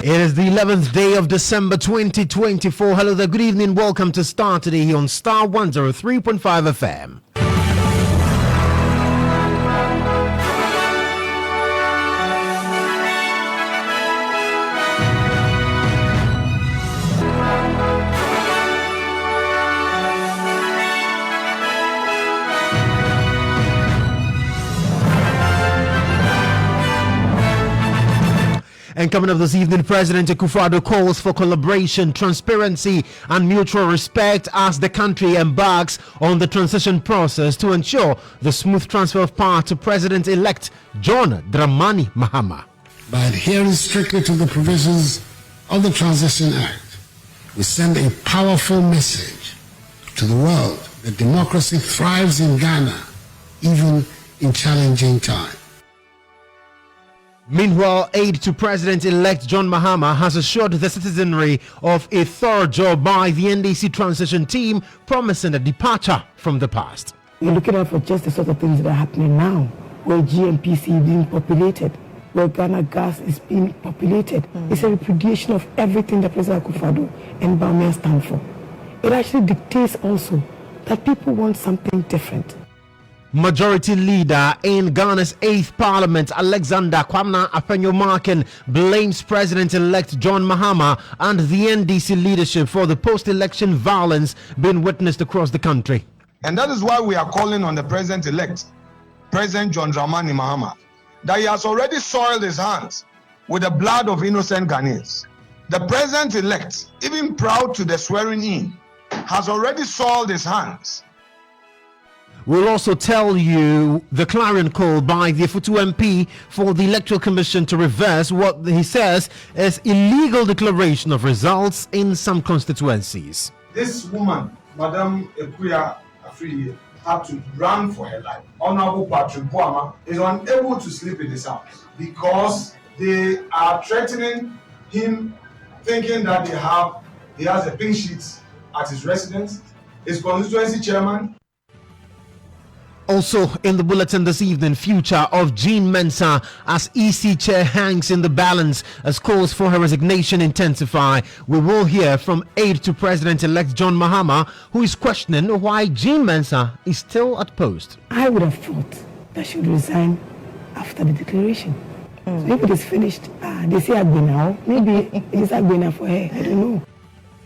It is the 11th day of December 2024. Hello there, good evening. Welcome to Starr today here on Starr 103.5 FM. And coming up this evening, President Akufo-Addo calls for collaboration, transparency, and mutual respect as the country embarks on the transition process to ensure the smooth transfer of power to President-elect John Dramani Mahama. By adhering strictly to the provisions of the Transition Act, we send a powerful message to the world that democracy thrives in Ghana, even in challenging times. Meanwhile, aide to President-elect John Mahama has assured the citizenry of a thorough job by the NDC transition team, promising a departure from the past. We're looking out for just the sort of things that are happening now, where GMPC is being populated, where Ghana Gas is being populated. It's a repudiation of everything that President Akufo-Addo and Bawumia stand for. It actually dictates also that people want something different. Majority Leader in Ghana's 8th Parliament, Alexander Kwamna Apenyo-Markin, blames President-elect John Mahama and the NDC leadership for the post-election violence being witnessed across the country. And that is why we are calling on the President-elect, President John Dramani Mahama, that he has already soiled his hands with the blood of innocent Ghanaians. The President-elect, even proud to the swearing-in, has already soiled his hands. We'll also tell you the clarion call by the Futu MP for the Electoral Commission to reverse what he says is illegal declaration of results in some constituencies. This woman, Madam Ekuya Afriye, had to run for her life. Honorable Patrick Boama is unable to sleep in his house because they are threatening him, thinking that he has a pink sheet at his residence. His constituency chairman. Also in the bulletin this evening, future of Jean Mensah as EC chair hangs in the balance as calls for her resignation intensify. We will hear from aide to President-elect John Mahama, who is questioning why Jean Mensah is still at post. I would have thought that she would resign after the declaration. So if it is finished, they say Agbena, maybe it's Agbena for her, I don't know.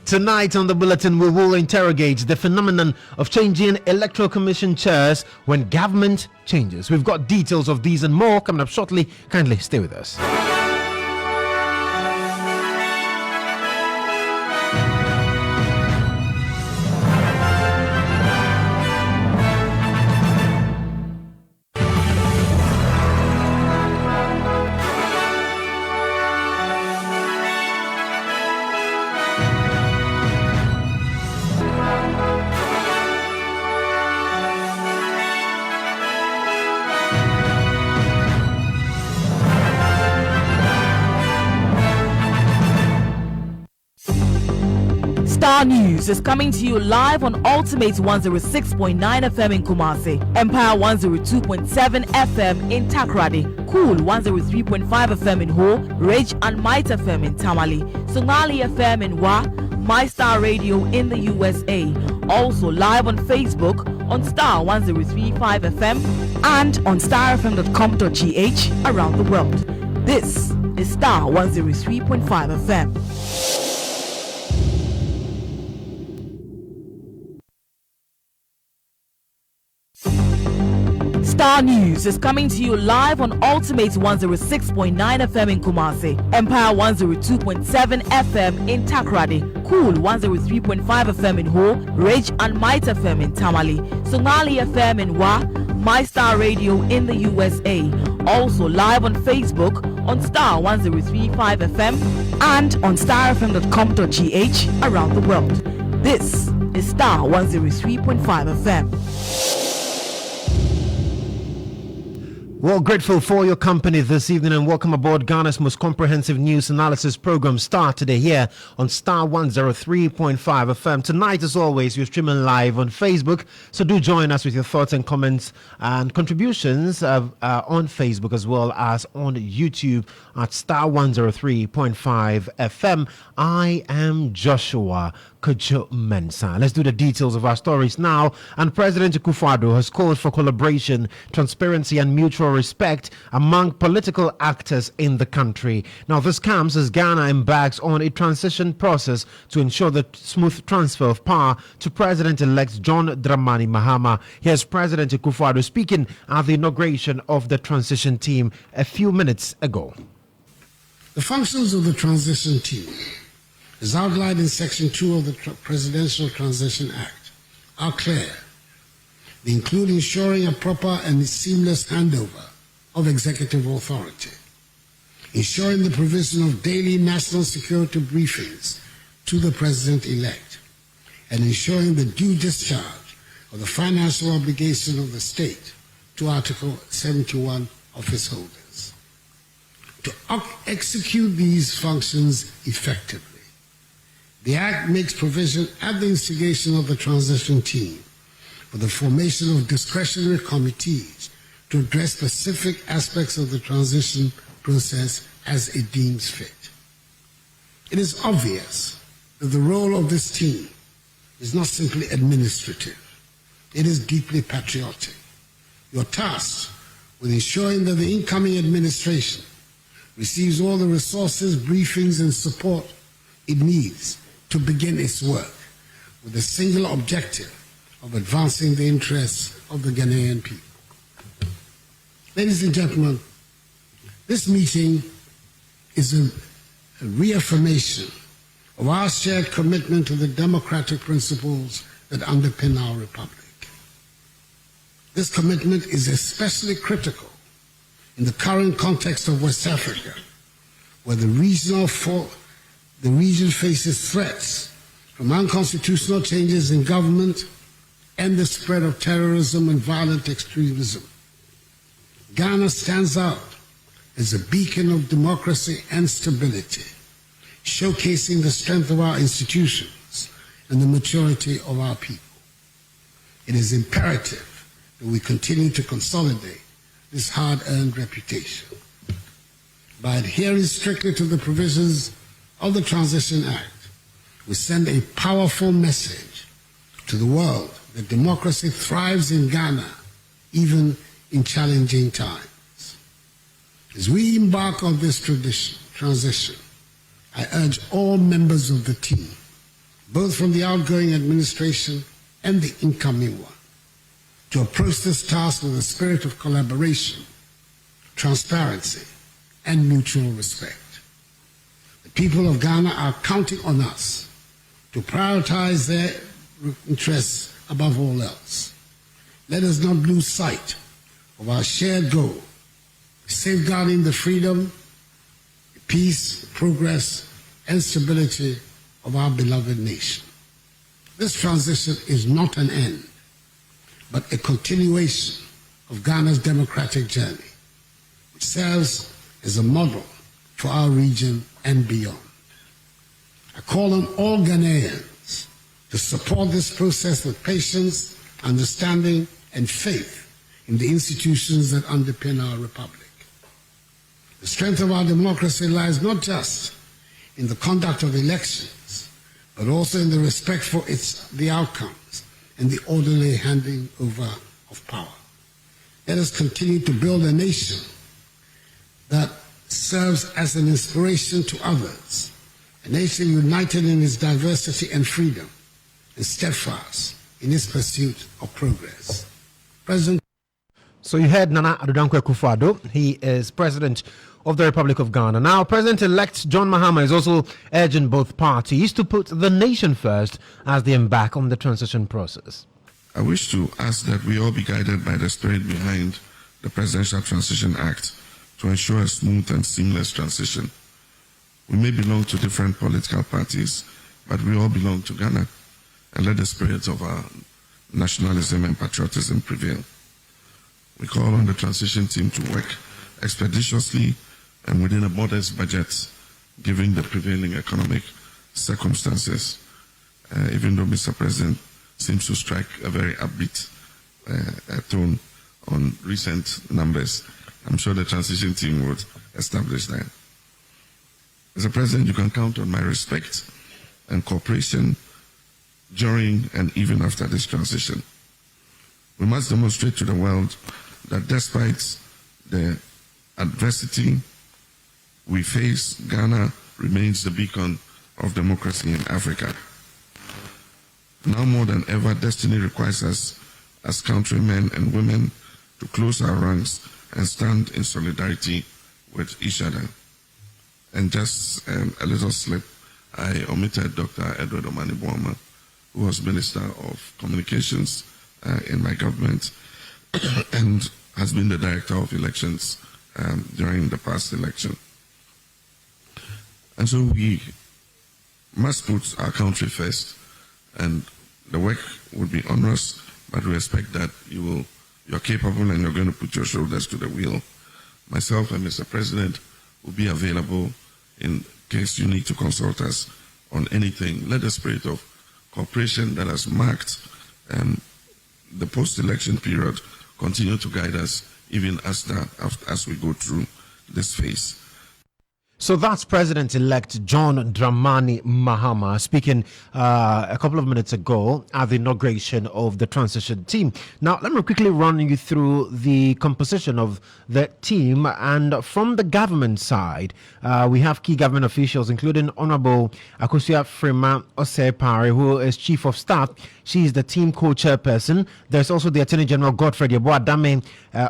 Tonight on the bulletin, we will interrogate the phenomenon of changing electoral commission chairs when government changes. We've got details of these and more coming up shortly. Kindly stay with us. Starr News is coming to you live on Ultimate 106.9 FM in Kumasi, Empire 102.7 FM in Takoradi, Cool 103.5 FM in Ho, Rage and Might FM in Tamale, Somali FM in Wa, My Star Radio in the USA. Also live on Facebook on Starr 103.5 FM and on starfm.com.gh around the world. This is Starr 103.5 FM. Starr News is coming to you live on Ultimate 106.9 FM in Kumasi, Empire 102.7 FM in Takoradi, Cool 103.5 FM in Ho, Rage and Might FM in Tamale, Somali FM in Wa, My Star Radio in the USA. Also live on Facebook on Starr 103.5 FM and on starfm.com.gh around the world. This is Starr 103.5 FM. Well, grateful for your company this evening and welcome aboard Ghana's most comprehensive news analysis program, Starr, today here on Starr 103.5 FM. Tonight, as always, we're streaming live on Facebook, so do join us with your thoughts and comments and contributions on Facebook as well as on YouTube at Starr 103.5 FM. I am Joshua Kojo Mensah. Let's do the details of our stories now. And President Akufo-Addo has called for collaboration, transparency and mutual respect among political actors in the country. Now, this comes as Ghana embarks on a transition process to ensure the smooth transfer of power to President-elect John Dramani Mahama. Here's President Akufo-Addo speaking at the inauguration of the transition team a few minutes ago. The functions of the transition team, as outlined in Section 2 of the Presidential Transition Act, are clear. They include ensuring a proper and seamless handover of executive authority, ensuring the provision of daily national security briefings to the President-elect, and ensuring the due discharge of the financial obligation of the state to Article 71 office holders. To execute these functions effectively, the Act makes provision at the instigation of the transition team for the formation of discretionary committees to address specific aspects of the transition process as it deems fit. It is obvious that the role of this team is not simply administrative, it is deeply patriotic. You're tasked with ensuring that the incoming administration receives all the resources, briefings, and support it needs to begin its work with the singular objective of advancing the interests of the Ghanaian people. Ladies and gentlemen, this meeting is a reaffirmation of our shared commitment to the democratic principles that underpin our republic. This commitment is especially critical in the current context of West Africa, where the region faces threats from unconstitutional changes in government and the spread of terrorism and violent extremism. Ghana stands out as a beacon of democracy and stability, showcasing the strength of our institutions and the maturity of our people. It is imperative that we continue to consolidate this hard-earned reputation. By adhering strictly to the provisions of the Transition Act, we send a powerful message to the world that democracy thrives in Ghana, even in challenging times. As we embark on this transition, I urge all members of the team, both from the outgoing administration and the incoming one, to approach this task with a spirit of collaboration, transparency, and mutual respect. The people of Ghana are counting on us to prioritize their interests above all else. Let us not lose sight of our shared goal, safeguarding the freedom, peace, progress, and stability of our beloved nation. This transition is not an end, but a continuation of Ghana's democratic journey, which serves as a model for our region and beyond. I call on all Ghanaians to support this process with patience, understanding, and faith in the institutions that underpin our republic. The strength of our democracy lies not just in the conduct of elections, but also in the respect for the outcomes and the orderly handing over of power. Let us continue to build a nation that serves as an inspiration to others, a nation united in its diversity and freedom, and steadfast in its pursuit of progress. President. So you heard Nana Addo Dankwa Akufo-Addo. He is President of the Republic of Ghana. Now, President-elect John Mahama is also urging both parties to put the nation first as they embark on the transition process. I wish to ask that we all be guided by the spirit behind the Presidential Transition Act to ensure a smooth and seamless transition. We may belong to different political parties, but we all belong to Ghana, and let the spirit of our nationalism and patriotism prevail. We call on the transition team to work expeditiously and within a modest budget, given the prevailing economic circumstances, even though Mr. President seems to strike a very upbeat tone on recent numbers. I'm sure the transition team would establish that. Mr. President, you can count on my respect and cooperation during and even after this transition. We must demonstrate to the world that despite the adversity we face, Ghana remains the beacon of democracy in Africa. Now more than ever, destiny requires us as countrymen and women to close our ranks and stand in solidarity with each other. And just a little slip, I omitted Dr. Edward Omani Boama, who was Minister of Communications in my government and has been the Director of Elections during the past election. And so we must put our country first, and the work will be onerous, but we expect that you're capable and you're going to put your shoulders to the wheel. Myself and Mr. President will be available in case you need to consult us on anything. Let the spirit of cooperation that has marked the post-election period continue to guide us even as we go through this phase. So that's President-elect John Dramani Mahama speaking a couple of minutes ago at the inauguration of the transition team. Now, let me quickly run you through the composition of the team. And from the government side, we have key government officials, including Honorable Akosua Frema Osei-Pare, who is Chief of Staff. She is the team co-chairperson. There's also the Attorney General Godfred Yeboah-Dame,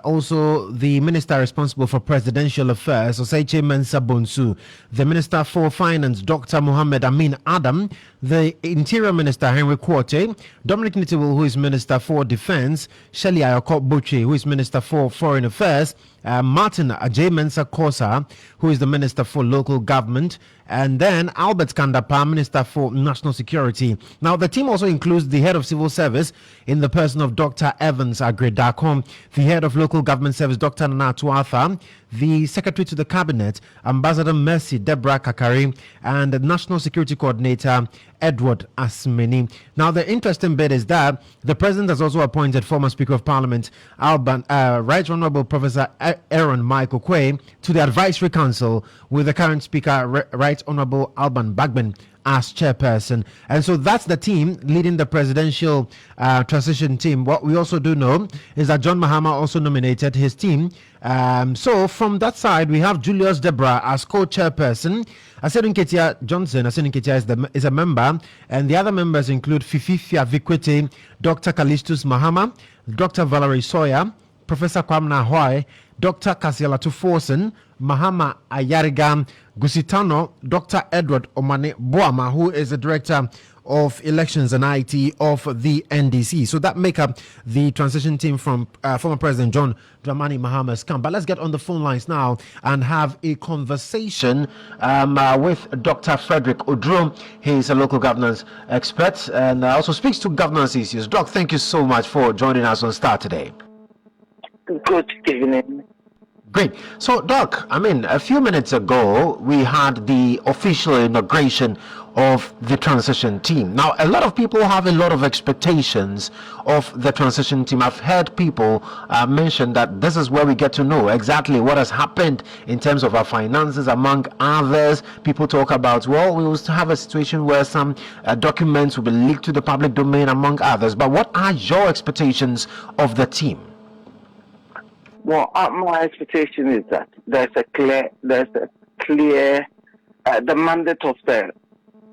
also the Minister responsible for Presidential Affairs, Oseiche Mensah Bonsu, the Minister for Finance, Dr. Mohammed Amin Adam, the Interior Minister, Henry Quartey, Dominic Nitiwul, who is Minister for Defense, Shelley Ayoko Boche, who is Minister for Foreign Affairs, Martin Ajay Mensah Kosa, who is the Minister for Local Government, and then Albert Kandapa, Minister for National Security. Now, the team also includes the Head of Civil Service in the person of Dr. Evans Agredakon, the Head of Local Government Service, Dr. Nana Tuatha, the Secretary to the Cabinet, Ambassador Mercy Deborah Kakari, and the National Security Coordinator, Edward Asmeni. Now, the interesting bit is that the President has also appointed former Speaker of Parliament, Right Honourable Professor Aaron Michael Quay, to the Advisory Council, with the current Speaker, Right Honourable Alban Bagman, as chairperson. And so that's the team leading the presidential transition team. What we also do know is that John Mahama also nominated his team. So from that side, we have Julius Deborah as co-chairperson. Asedun Ketia Johnson, Asedun Ketia is a member, and the other members include Fififia Vikwete, Dr. Kalistus Mahama, Dr. Valerie Sawyer, Professor Kwamna Hwai, Dr. Kasiela Tuforsen, Mahama Ayariga, Gusitano, Dr. Edward Omani Boama, who is the Director of Elections and IT of the NDC. So that make up the transition team from former President John Dramani Mahama's camp. But let's get on the phone lines now and have a conversation with Dr. Frederick Odro. He's a local governance expert and also speaks to governance issues. Doc, thank you so much for joining us on Starr today. Good evening. Great. So, Doc, a few minutes ago, we had the official inauguration of the transition team. Now, a lot of people have a lot of expectations of the transition team. I've heard people mention that this is where we get to know exactly what has happened in terms of our finances, among others. People talk about, well, we will have a situation where some documents will be leaked to the public domain, among others. But what are your expectations of the team? Well, my expectation is that there's a clear, the mandate of the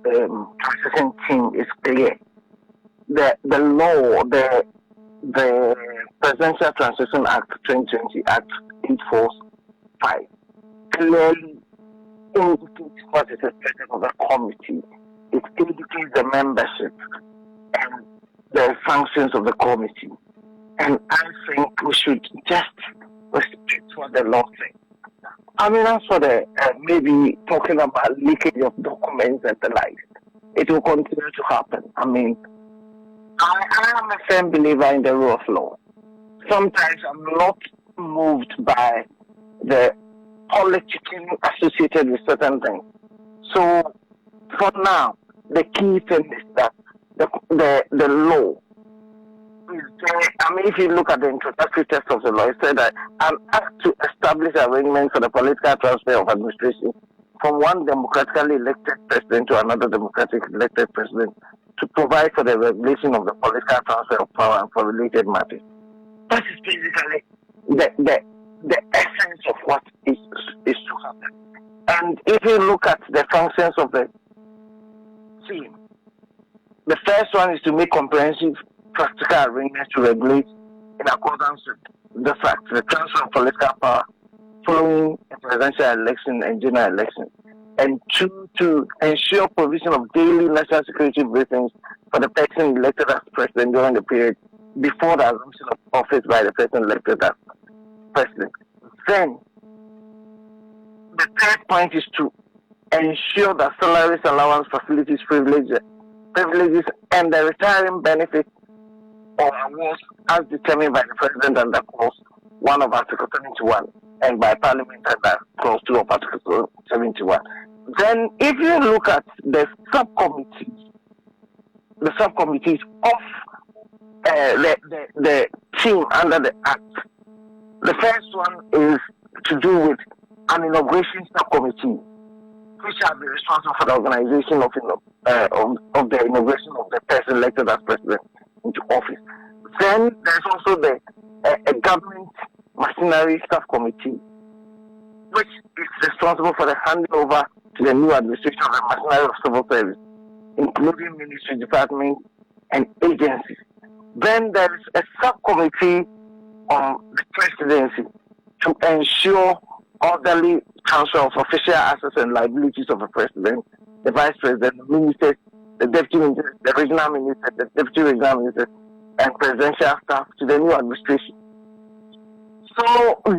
transition team is clear. The law, the Presidential Transition Act 2020 Act 845 clearly indicates what is expected of the committee. It indicates the membership and the functions of the committee. And I think we should just respect what the law says. As for the maybe talking about leakage of documents and the like, it will continue to happen. I am a firm believer in the rule of law. sometimes I'm not moved by the politicking associated with certain things. So for now, the key thing is that the law is there. I mean, if you look at the introductory text of the law, it said that an act to establish arrangements for the political transfer of administration from one democratically elected president to another democratically elected president to provide for the regulation of the political transfer of power and for related matters. That is basically the essence of what is to happen. And if you look at the functions of the team, the first one is to make comprehensive practical arrangements to regulate in accordance with the fact the transfer of political power following a presidential election and general election. And two, to ensure provision of daily national security briefings for the person elected as president during the period before the assumption of office by the person elected as president. Then, the third point is to ensure that salaries, allowance, facilities, privileges, and the retiring benefits or awards as determined by the president under clause 1 of Article 71 and by Parliament under clause 2 of Article 71. Then, if you look at the subcommittees of the team under the Act, the first one is to do with an inauguration subcommittee, which shall be responsible for the organization of the inauguration of the person elected as president into office. Then there's also a government machinery subcommittee, which is responsible for the handover to the new administration of the machinery of civil service, including ministry, departments, and agencies. Then there is a subcommittee on the presidency to ensure orderly transfer of official assets and liabilities of the president, the vice president, the ministers, the deputy ministers, the regional ministers, the deputy regional ministers, and presidential staff to the new administration. So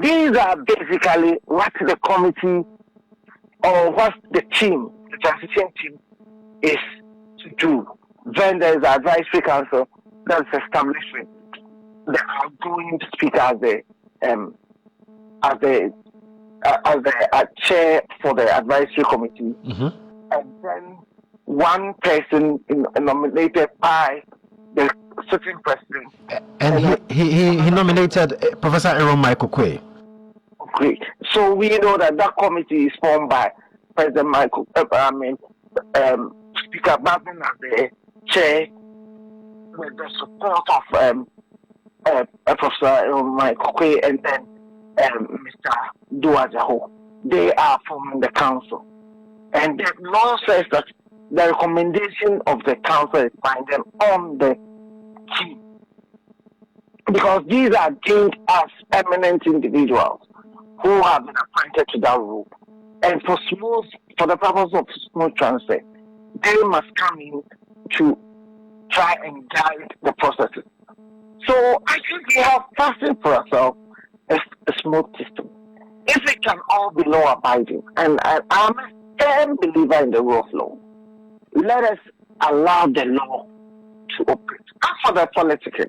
these are basically what the committee or what the team, the transition team, is to do. Then there is the advisory council that's established with the outgoing speaker as the chair for the advisory committee, and then one person nominated by the sitting president. And he nominated Professor Aaron Michael Quay. Great. So we know that committee is formed by President Michael, Speaker Babin as the chair, with the support of Professor Aaron Michael Quay and then Mr. Duajaho. They are forming the council. And the law says that the recommendation of the council is binding on the team. Because these are deemed as eminent individuals who have been appointed to that role. And for the purpose of smooth transfer, they must come in to try and guide the processes. So I think we have passing for ourselves a smooth system. If it can all be law abiding, and I'm a firm believer in the rule of law, let us allow the law to operate. As for the political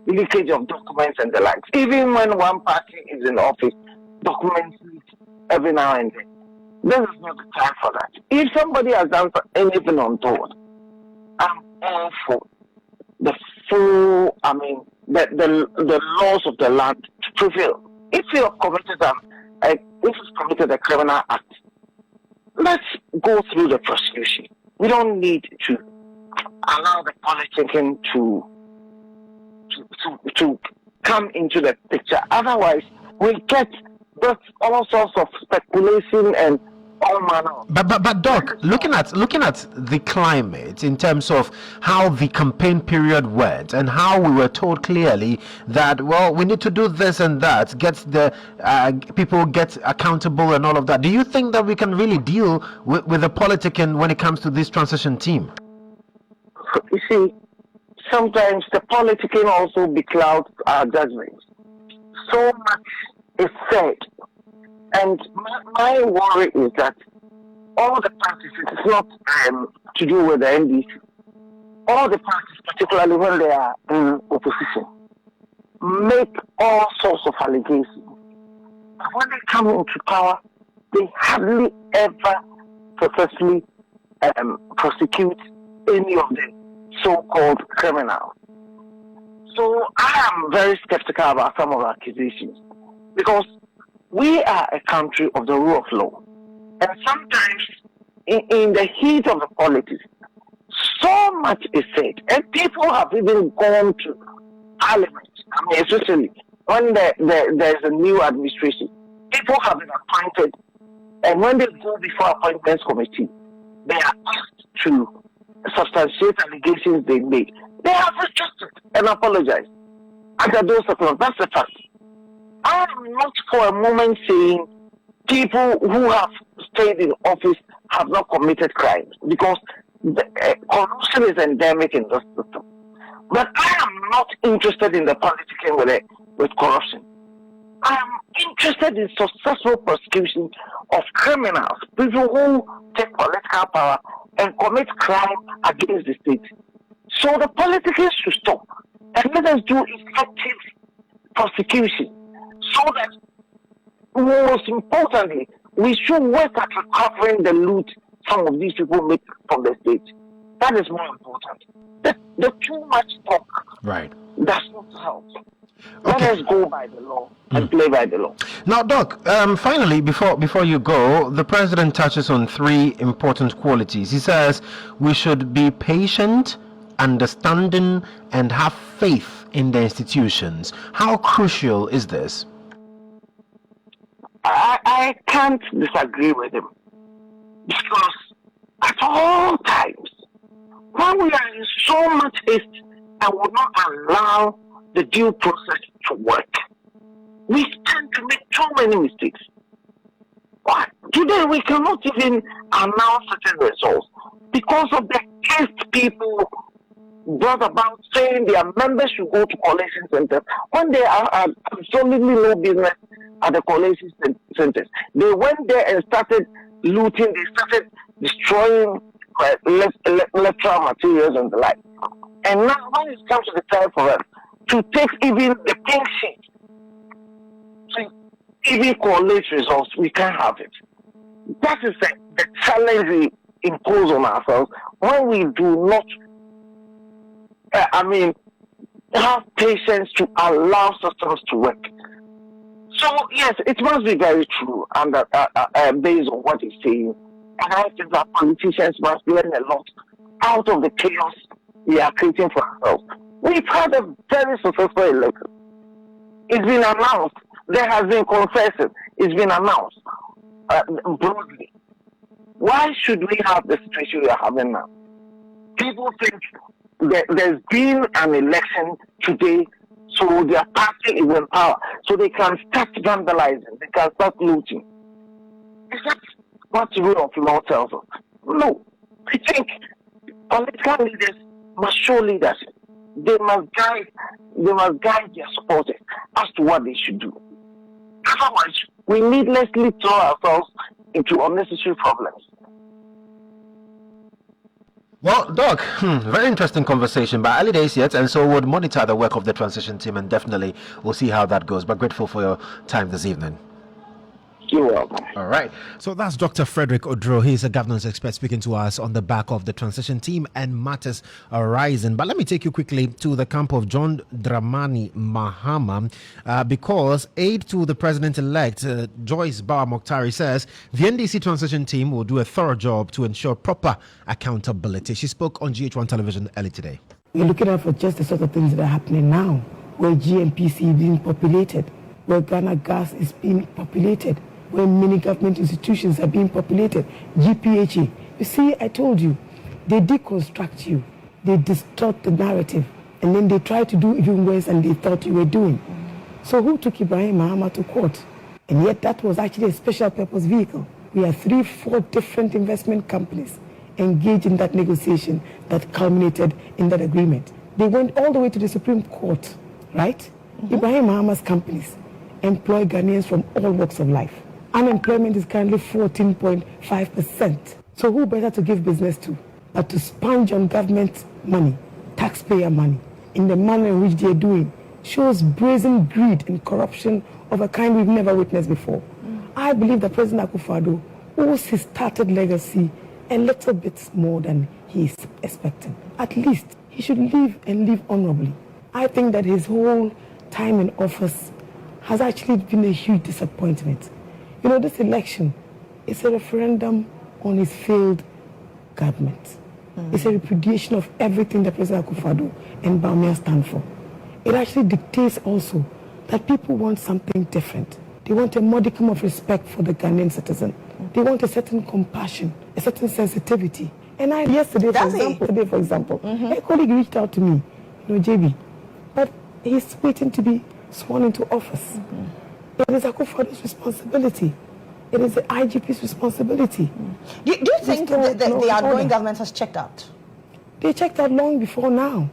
leakage of documents and the likes, even when one party is in office, documents leak every now and then. This is not the time for that. If somebody has done anything untoward, I'm all for the full, the laws of the land to prevail. If you have committed a criminal act, let's go through the prosecution. We don't need to allow the politicking to come into the picture. Otherwise, we get all sorts of speculation and all manner. But Doc, looking at the climate in terms of how the campaign period went and how we were told clearly that, well, we need to do this and that, get the people get accountable and all of that. Do you think that we can really deal with the politicking when it comes to this transition team? You see, sometimes the politicking also beclouds our judgments. So much is said. And my worry is that all the parties, it's not to do with the NDC, all the parties, particularly when they are in opposition, make all sorts of allegations. But when they come into power, they hardly ever successfully prosecute any of the so-called criminals. So I am very skeptical about some of the accusations because we are a country of the rule of law. And sometimes in the heat of the politics, so much is said. And people have even gone to parliament. I mean, especially when there's a new administration, people have been appointed. And when they go before appointments committee, they are asked to substantiate allegations they made. They have rejected and apologized. Under those circumstances, that's the fact. I am not for a moment saying people who have stayed in office have not committed crimes, because corruption is endemic in this system. But I am not interested in the politicking with corruption. I am interested in successful prosecution of criminals, people who take political power and commit crime against the state. So the politicians should stop and let us do effective prosecution, so that, most importantly, we should work at recovering the loot some of these people make from the state. That is more important. The too much talk does not help. Let us go by the law and play by the law. Now, Doc, finally, before you go, the president touches on three important qualities. He says we should be patient, understanding, and have faith in the institutions. How crucial is this? I can't disagree with him, because at all times, when we are in so much haste and will not allow the due process to work, we tend to make too many mistakes. Today we cannot even announce certain results because of the haste people brought about saying their members should go to collation centers when they are absolutely no business at the collation centers. They went there and started looting, they started destroying electoral materials and the like. And now when it comes to the time for us to take even the pink sheet, to even collate results, we can't have it. That is the challenge we impose on ourselves when we do not have patience to allow systems to work. So yes, it must be very true, and based on what he's saying. And I think that politicians must learn a lot out of the chaos we are creating for ourselves. We've had a very successful election. It's been announced. There has been consensus. It's been announced broadly. Why should we have the situation we are having now? People think that there's been an election today, so their party is in power, so they can start vandalizing, they can start looting. Is that what the rule of law tells us? No. I think political leaders must show leadership. They must guide their supporters as to what they should do. Otherwise, we needlessly throw ourselves into unnecessary problems. Well, Doc, very interesting conversation, but early days yet, and so we'll monitor the work of the transition team, and definitely we'll see how that goes. But grateful for your time this evening. You're welcome. All right. So that's Dr. Frederick Odro. He's a governance expert speaking to us on the back of the transition team and matters arising. But let me take you quickly to the camp of John Dramani Mahama because aide to the president-elect, Joyce Bawa Mokhtari, says the NDC transition team will do a thorough job to ensure proper accountability. She spoke on GH1 television early today. We're looking out for just the sort of things that are happening now, where GNPC is being populated, where Ghana Gas is being populated, where many government institutions are being populated, GPHA. You see, I told you, they deconstruct you, they distort the narrative, and then they try to do even worse than they thought you were doing. So who took Ibrahim Mahama to court? And yet that was actually a special purpose vehicle. We have 3-4 different investment companies engaged in that negotiation that culminated in that agreement. They went all the way to the Supreme Court, right? Ibrahim Mahama's companies employ Ghanaians from all walks of life. Unemployment is currently 14.5%. So who better to give business to but to sponge on government money, taxpayer money, in the manner in which they are doing, shows brazen greed and corruption of a kind we've never witnessed before. I believe that President Akufo-Addo owes his started legacy a little bit more than he is expecting. At least he should live and live honorably. I think that his whole time in office has actually been a huge disappointment. You know, this election is a referendum on his failed government. It's a repudiation of everything that President Akufo-Addo and Bawumia stand for. It actually dictates also that people want something different. They want a modicum of respect for the Ghanaian citizen. They want a certain compassion, a certain sensitivity. And yesterday, for example, a colleague reached out to me, JB, but he's waiting to be sworn into office. It is Akufo-Addo's responsibility. It is the IGP's responsibility. Do you think that the outgoing government has checked out? They checked out long before now.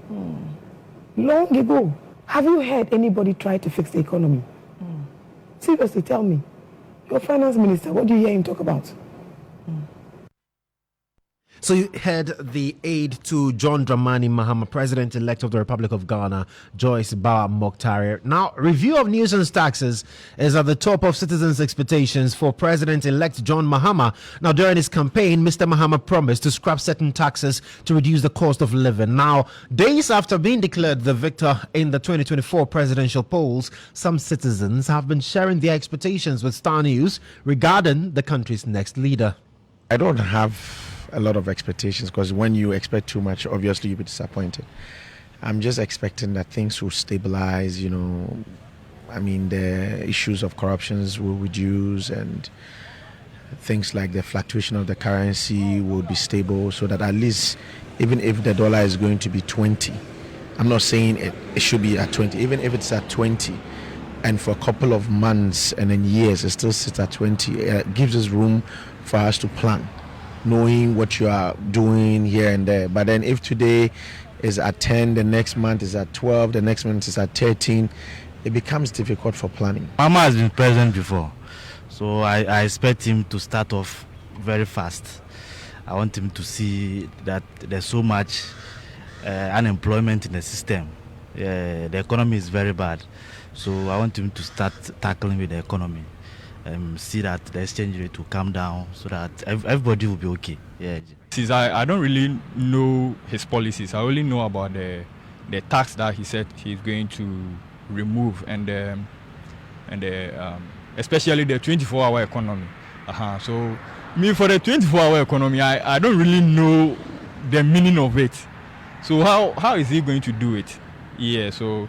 Long ago. Have you heard anybody try to fix the economy? Seriously, tell me. Your finance minister, what do you hear him talk about? So you heard the aide to John Dramani Mahama, President-elect of the Republic of Ghana, Joyce Ba Mokhtar. Now, review of nuisance taxes is at the top of citizens' expectations for President-elect John Mahama. Now, during his campaign, Mr. Mahama promised to scrap certain taxes to reduce the cost of living. Now, days after being declared the victor in the 2024 presidential polls, some citizens have been sharing their expectations with Starr News regarding the country's next leader. I don't have a lot of expectations, because when you expect too much, obviously you'll be disappointed. I'm just expecting that things will stabilize, I mean, the issues of corruptions will reduce, and things like the fluctuation of the currency will be stable, so that at least, even if the dollar is going to be 20, I'm not saying it should be at 20, even if it's at 20, and for a couple of months and then years it still sits at 20, it gives us room for us to plan, knowing what you are doing here and there. But then if today is at 10, the next month is at 12, the next month is at 13, it becomes difficult for planning. Mama has been president before, so I expect him to start off very fast. I want him to see that there's so much unemployment in the system. The economy is very bad, so I want him to start tackling with the economy. See that the exchange rate will come down, so that everybody will be okay. Yeah. Since I don't really know his policies, I only know about the tax that he said he's going to remove, and especially the 24-hour economy. So me, for the 24-hour economy, I don't really know the meaning of it. So how is he going to do it? Yeah. So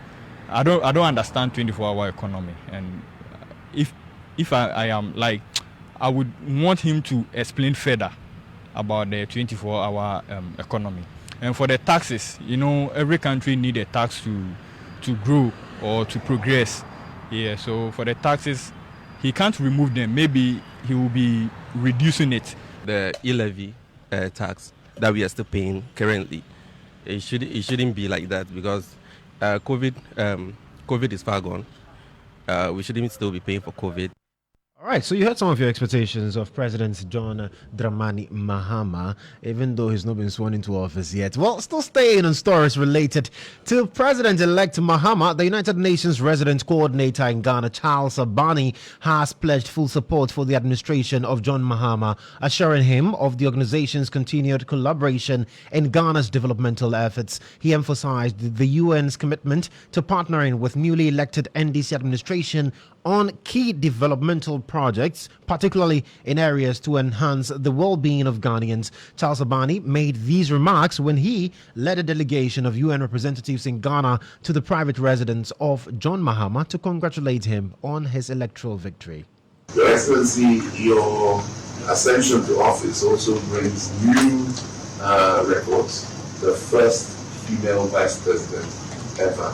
I don't understand 24-hour economy, and if I am like, I would want him to explain further about the 24-hour economy. And for the taxes, every country needs a tax to grow or to progress. Yeah, so for the taxes, he can't remove them. Maybe he will be reducing it. The e-levy tax that we are still paying currently, it shouldn't be like that, because COVID is far gone. We shouldn't still be paying for COVID. All right, so you heard some of your expectations of President John Dramani Mahama, even though he's not been sworn into office yet. Well, still staying on stories related to President-elect Mahama, the United Nations resident coordinator in Ghana, Charles Abani, has pledged full support for the administration of John Mahama, assuring him of the organization's continued collaboration in Ghana's developmental efforts. He emphasized the UN's commitment to partnering with newly elected NDC administration on key developmental projects, particularly in areas to enhance the well-being of Ghanaians. Charles Abani made these remarks when he led a delegation of UN representatives in Ghana to the private residence of John Mahama to congratulate him on his electoral victory. Your Excellency, your ascension to office also brings new records. The first female vice president ever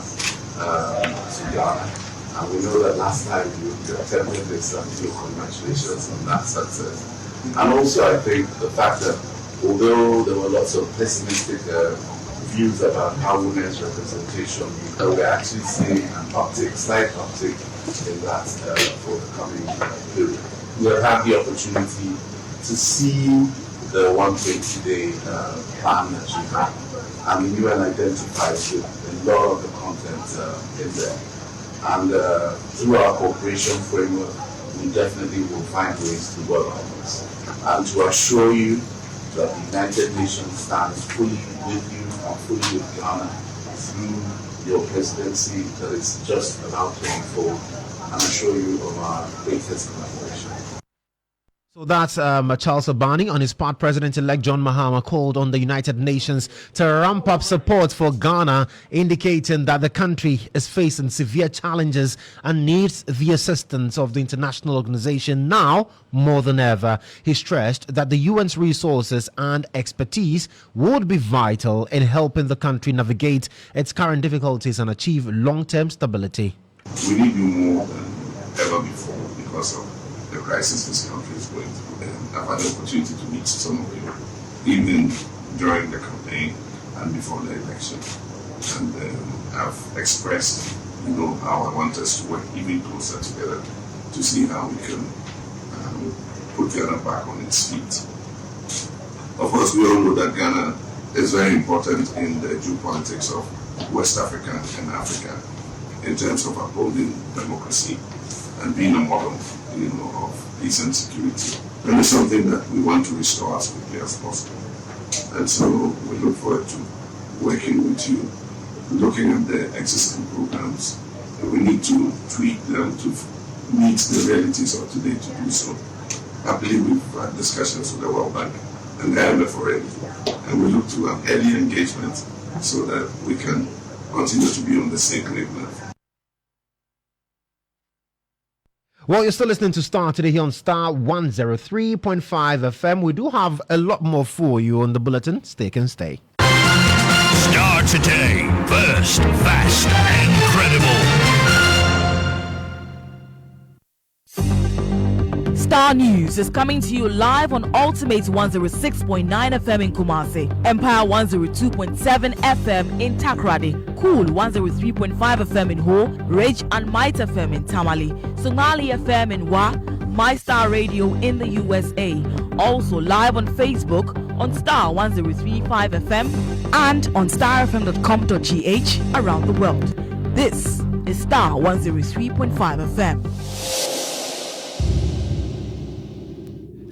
to Ghana. And we know that last time you attempted this, and congratulations on that success. And also, I think the fact that although there were lots of pessimistic views about how women's representation, we're actually seeing an uptick, slight uptick in that for the coming period. We have had the opportunity to see the 120-day plan that you have, and the UN identifies with a lot of the content in there. And through our cooperation framework, we definitely will find ways to work on this. And to assure you that the United Nations stands fully with you and fully with Ghana through your presidency that is just about to unfold, and assure you of our greatest collaboration. So that's Charles Abani. On his part, President-elect John Mahama called on the United Nations to ramp up support for Ghana, indicating that the country is facing severe challenges and needs the assistance of the international organization now more than ever. He stressed that the UN's resources and expertise would be vital in helping the country navigate its current difficulties and achieve long-term stability. We need you more than ever before because of the crisis this country is going through. And I've had the opportunity to meet some of you, even during the campaign and before the election. And I've expressed, how I want us to work even closer together to see how we can put Ghana back on its feet. Of course, we all know that Ghana is very important in the geopolitics of West Africa and Africa in terms of upholding democracy and being a model of peace and security. And it's something that we want to restore as quickly as possible. And so we look forward to working with you, looking at the existing programs. And we need to tweak them to meet the realities of today to do so. I believe we've had discussions with the World Bank and the IMF already. And we look to an early engagement so that we can continue to be on the same wavelength. Well, you're still listening to Starr today here on Starr 103.5 FM. We do have a lot more for you on the bulletin. Stay and stay. Starr today. First, fast, and credible. Starr News is coming to you live on Ultimate 106.9 FM in Kumasi, Empire 102.7 FM in Takrady, Cool 103.5 FM in Ho, Rage and Might FM in Tamale, Somali FM in Wa, My Star Radio in the USA. Also live on Facebook on Starr 103.5 FM and on starfm.com.gh around the world. This is Starr 103.5 FM.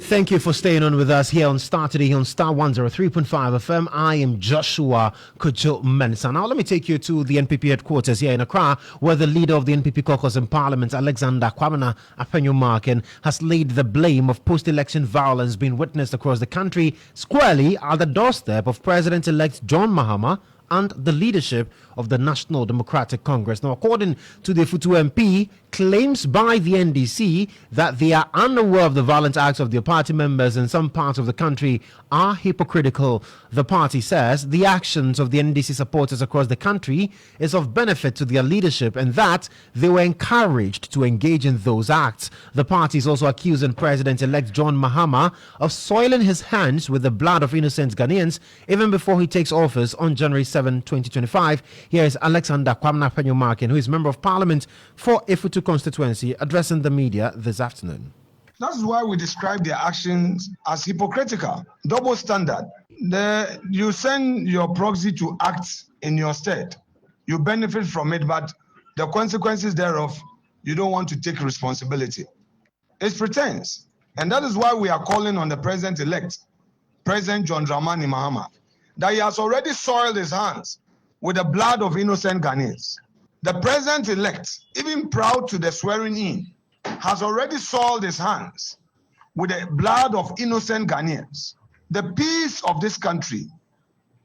Thank you for staying on with us here on Starr today on Starr 103.5 FM. I am Joshua Kucho Mensah. Now let me take you to the NPP headquarters here in Accra, where the leader of the NPP caucus in Parliament, Alexander Kwabena Apenyo-Markin, has laid the blame of post-election violence being witnessed across the country squarely at the doorstep of President-elect John Mahama and the leadership of the National Democratic Congress. Now, according to the Futu MP, claims by the NDC that they are unaware of the violent acts of their party members in some parts of the country are hypocritical. The party says the actions of the NDC supporters across the country is of benefit to their leadership and that they were encouraged to engage in those acts. The party is also accusing President-elect John Mahama of soiling his hands with the blood of innocent Ghanaians even before he takes office on January 7, 2025. Here is Alexander Kwabena Apenyo-Markin, who is Member of Parliament for Ifutu constituency, addressing the media this afternoon. That's why we describe their actions as hypocritical, double standard. You send your proxy to act in your stead. You benefit from it, but the consequences thereof, you don't want to take responsibility. It's pretense. And that is why we are calling on the president-elect, President John Dramani Mahama, that he has already soiled his hands with the blood of innocent Ghanaians. The president-elect, even proud to the swearing in, has already soiled his hands with the blood of innocent Ghanaians. The peace of this country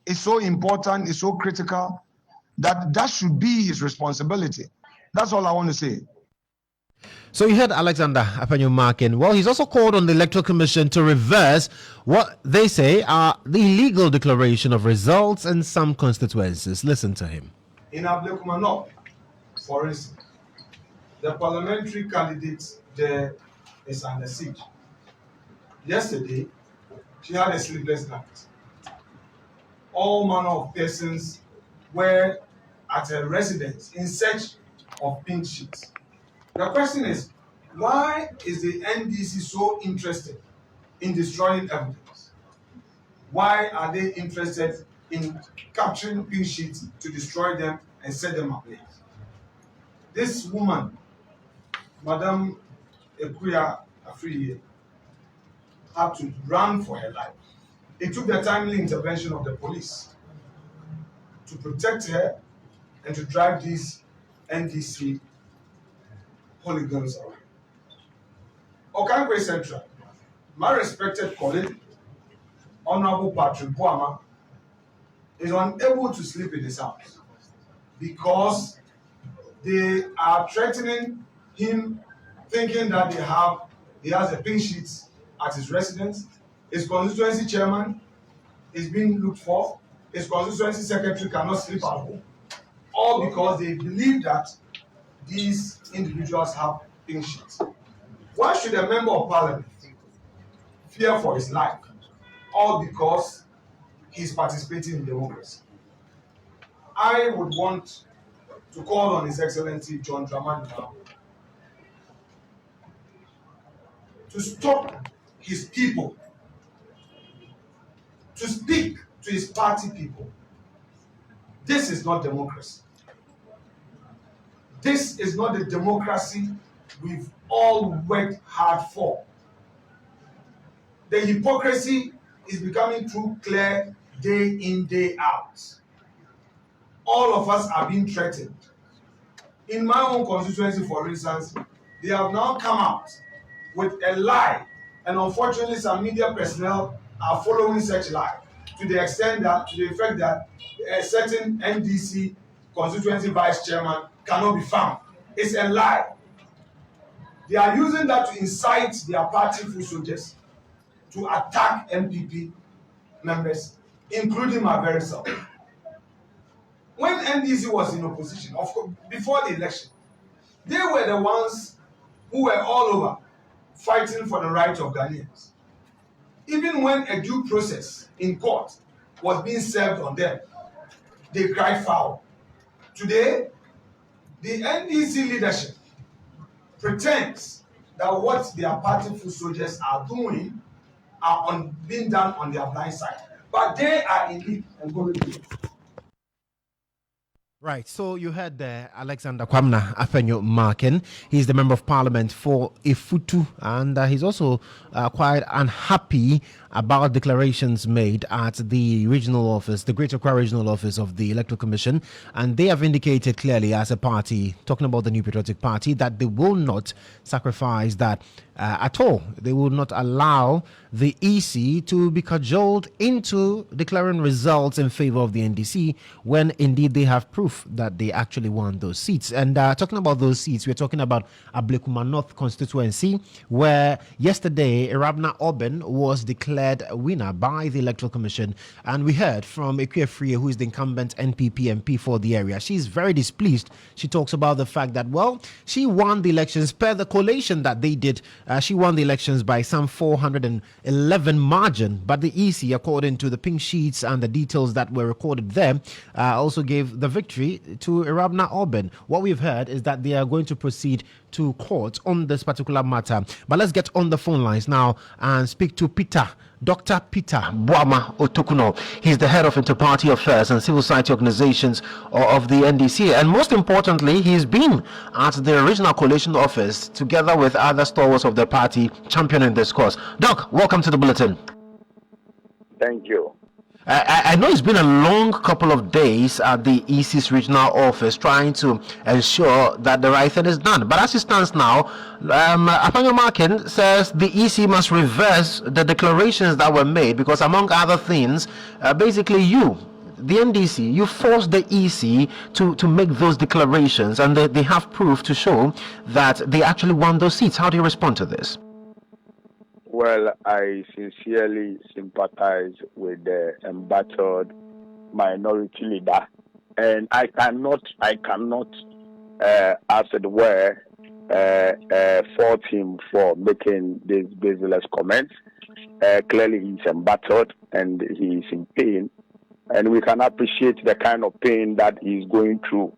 is so important, is so critical, that should be his responsibility. That's all I want to say. So you heard Alexander Apenyo-Markin. Well, he's also called on the Electoral Commission to reverse what they say are the illegal declaration of results in some constituencies. Listen to him. In Ablekuma North, for instance, the parliamentary candidate there is under siege. Yesterday, she had a sleepless night. All manner of persons were at her residence in search of pink sheets. The question is, why is the NDC so interested in destroying evidence? Why are they interested in capturing pink sheets to destroy them and set them ablaze. This woman, Madam Ekuya Afriye, had to run for her life. It took the timely intervention of the police to protect her and to drive these NDC hooligans away. Okankwe Central, my respected colleague, Honorable Patrick Boama, is unable to sleep in his house because they are threatening him, thinking that he has a pink sheet at his residence. His constituency chairman is being looked for. His constituency secretary cannot sleep at home. All because they believe that these individuals have pink sheets. Why should a member of parliament fear for his life? All because he's participating in democracy. I would want to call on His Excellency John Dramani Mahama to stop his people, to speak to his party people. This is not democracy. This is not the democracy we've all worked hard for. The hypocrisy is becoming too clear day in, day out. All of us are being threatened. In my own constituency, for instance, they have now come out with a lie, and unfortunately some media personnel are following such lie to the effect that a certain NDC constituency vice chairman cannot be found. It's a lie. They are using that to incite their party foot soldiers to attack MPP members, including my very self. When NDC was in opposition, of course, before the election, they were the ones who were all over fighting for the rights of Ghanaians. Even when a due process in court was being served on them, they cried foul. Today, the NDC leadership pretends that what their party foot soldiers are doing are being done on their blind side. But they are indeed going to do it. Right, so you heard there Alexander Kwamna Afenyo Markin. He's the Member of Parliament for Ifutu, and he's also quite unhappy about declarations made at the regional office, the Greater Accra Regional Office of the Electoral Commission, and they have indicated clearly as a party, talking about the New Patriotic Party, that they will not sacrifice that at all. They will not allow the EC to be cajoled into declaring results in favor of the NDC when indeed they have proof that they actually won those seats. And talking about those seats, we're talking about Ablekuma North constituency, where yesterday Irabna Oben was declared winner by the Electoral Commission. And we heard from Ekuya Afriye, who is the incumbent NPP MP for the area. She's very displeased. She talks about the fact that, well, she won the elections per the collation that they did. She won the elections by some 411 margin, but the EC, according to the pink sheets and the details that were recorded there, also gave the victory to Irabna Oben. What we've heard is that they are going to proceed to court on this particular matter. But let's get on the phone lines now and speak to Dr. Peter Boama Otokuno. He's the head of Interparty Affairs and Civil Society Organizations of the NDC. And most importantly, he's been at the Regional Coalition Office together with other stalwarts of the party championing this cause. Doc, welcome to the bulletin. Thank you. I know it's been a long couple of days at the EC's regional office trying to ensure that the right thing is done. But as it stands now, Afenyo Markin says the EC must reverse the declarations that were made because, among other things, basically you, the NDC, you forced the EC to make those declarations, and they have proof to show that they actually won those seats. How do you respond to this? Well, I sincerely sympathize with the embattled minority leader, and I cannot, as it were, fault him for making these baseless comments. Clearly, he's embattled and he's in pain, and we can appreciate the kind of pain that he's going through,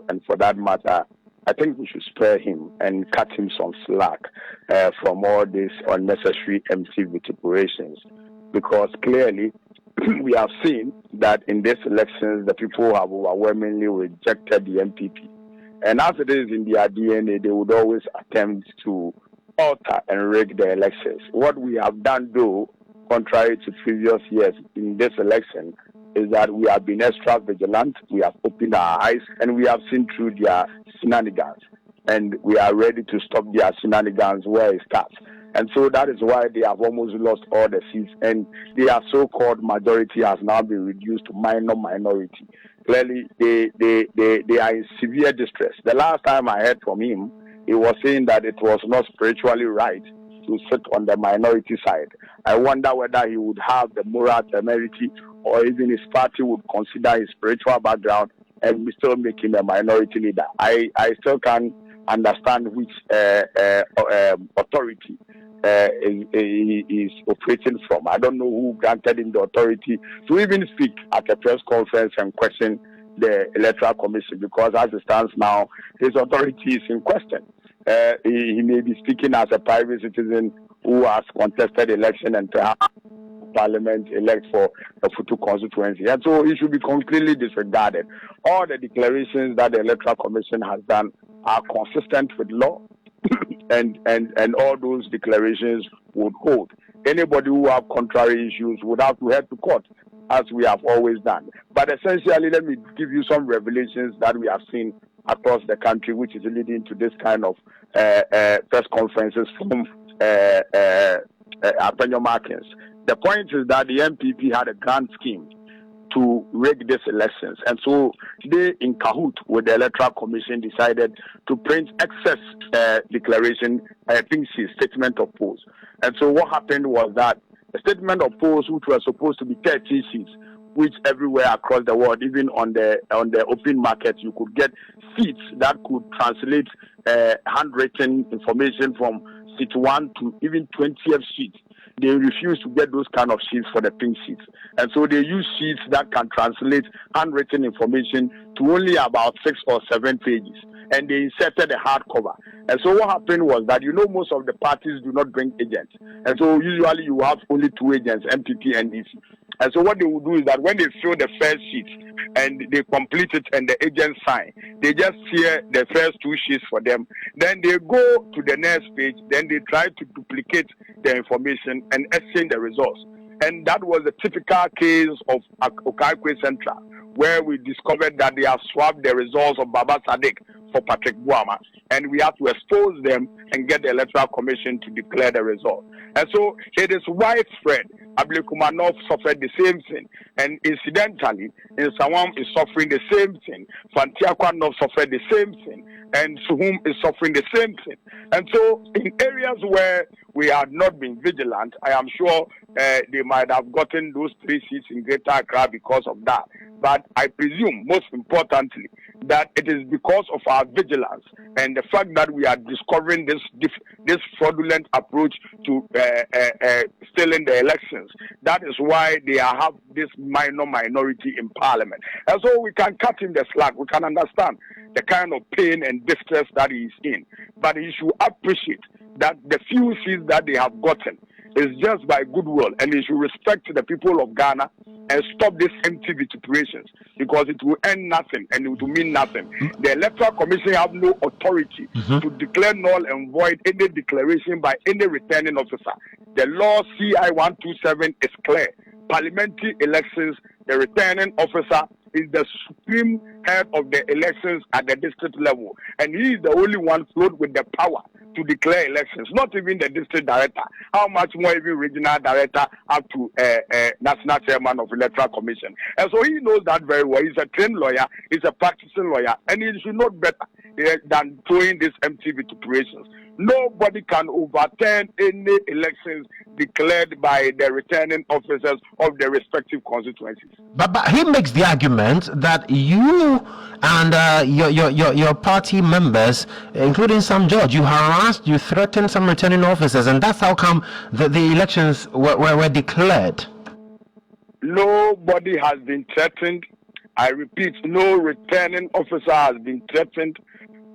and for that matter, I think we should spare him and cut him some slack from all these unnecessary empty vituperations, because clearly we have seen that in these elections, the people have overwhelmingly rejected the MPP. And as it is in their DNA, they would always attempt to alter and rig the elections. What we have done, though, contrary to previous years in this election, is that we have been extra vigilant, we have opened our eyes, and we have seen through their shenanigans. And we are ready to stop their shenanigans where it starts. And so that is why they have almost lost all the seats, and their so-called majority has now been reduced to minor minority. Clearly, they are in severe distress. The last time I heard from him, he was saying that it was not spiritually right to sit on the minority side. I wonder whether he would have the moral temerity, or even his party would consider his spiritual background and still make him a minority leader. I still can't understand which authority is operating from. I don't know who granted him the authority to even speak at a press conference and question the Electoral Commission, because as it stands now, his authority is in question. He may be speaking as a private citizen who has contested election and perhaps Parliament elect for a Futu constituency. And so it should be completely disregarded. All the declarations that the Electoral Commission has done are consistent with law, and all those declarations would hold. Anybody who have contrary issues would have to head to court, as we have always done. But essentially, let me give you some revelations that we have seen across the country, which is leading to this kind of press conferences from Antonio Markins. The point is that the MPP had a grand scheme to rig these elections, and so they, in cahoot with the Electoral Commission, decided to print excess declaration, statement of polls. And so what happened was that a statement of polls, which were supposed to be 30 seats, which everywhere across the world, even on the open market, you could get seats that could translate handwritten information from seat 1 to even 20th seats. They refuse to get those kind of sheets for the pink sheets. And so they use sheets that can translate handwritten information to only about 6 or 7 pages. And they inserted a hardcover. And so what happened was that, most of the parties do not bring agents. And so usually you have only 2 agents, MPP and DC. And so what they will do is that when they fill the first sheet and they complete it and the agents sign, they just tear the first 2 sheets for them. Then they go to the next page, then they try to duplicate the information and exchange the results. And that was the typical case of Okaikwe Central, where we discovered that they have swapped the results of Baba Sadiq for Patrick Buama, and we have to expose them and get the Electoral Commission to declare the result. And so it is widespread. Ablekumanov suffered the same thing, and incidentally, Nsawam is suffering the same thing. Fantiakwanov suffered the same thing, and Suhum is suffering the same thing. And so in areas where we have not been vigilant, I am sure they might have gotten those 3 seats in Greater Accra because of that. But I presume, most importantly, that it is because of our vigilance and the fact that we are discovering this fraudulent approach to stealing the elections. That is why they have this minor minority in Parliament. And so we can cut him the slack. We can understand the kind of pain and distress that he is in. But he should appreciate that the few seats that they have gotten is just by goodwill, and they should respect the people of Ghana and stop this empty vituperations, because it will end nothing and it will mean nothing. The Electoral Commission have no authority to declare null and void any declaration by any returning officer. The law CI 127 is clear. Parliamentary elections, the returning officer is the supreme head of the elections at the district level, and he is the only one flowed with the power to declare elections, not even the district director. How much more even regional director up to national chairman of Electoral Commission. And so he knows that very well. He's a trained lawyer, he's a practicing lawyer, and he should know better than throwing these empty vituperations. Nobody can overturn any elections declared by the returning officers of the respective constituencies. But he makes the argument that you and your party members, including some judge, you harassed, you threatened some returning officers, and that's how come the elections were declared. Nobody has been threatened. I repeat, no returning officer has been threatened.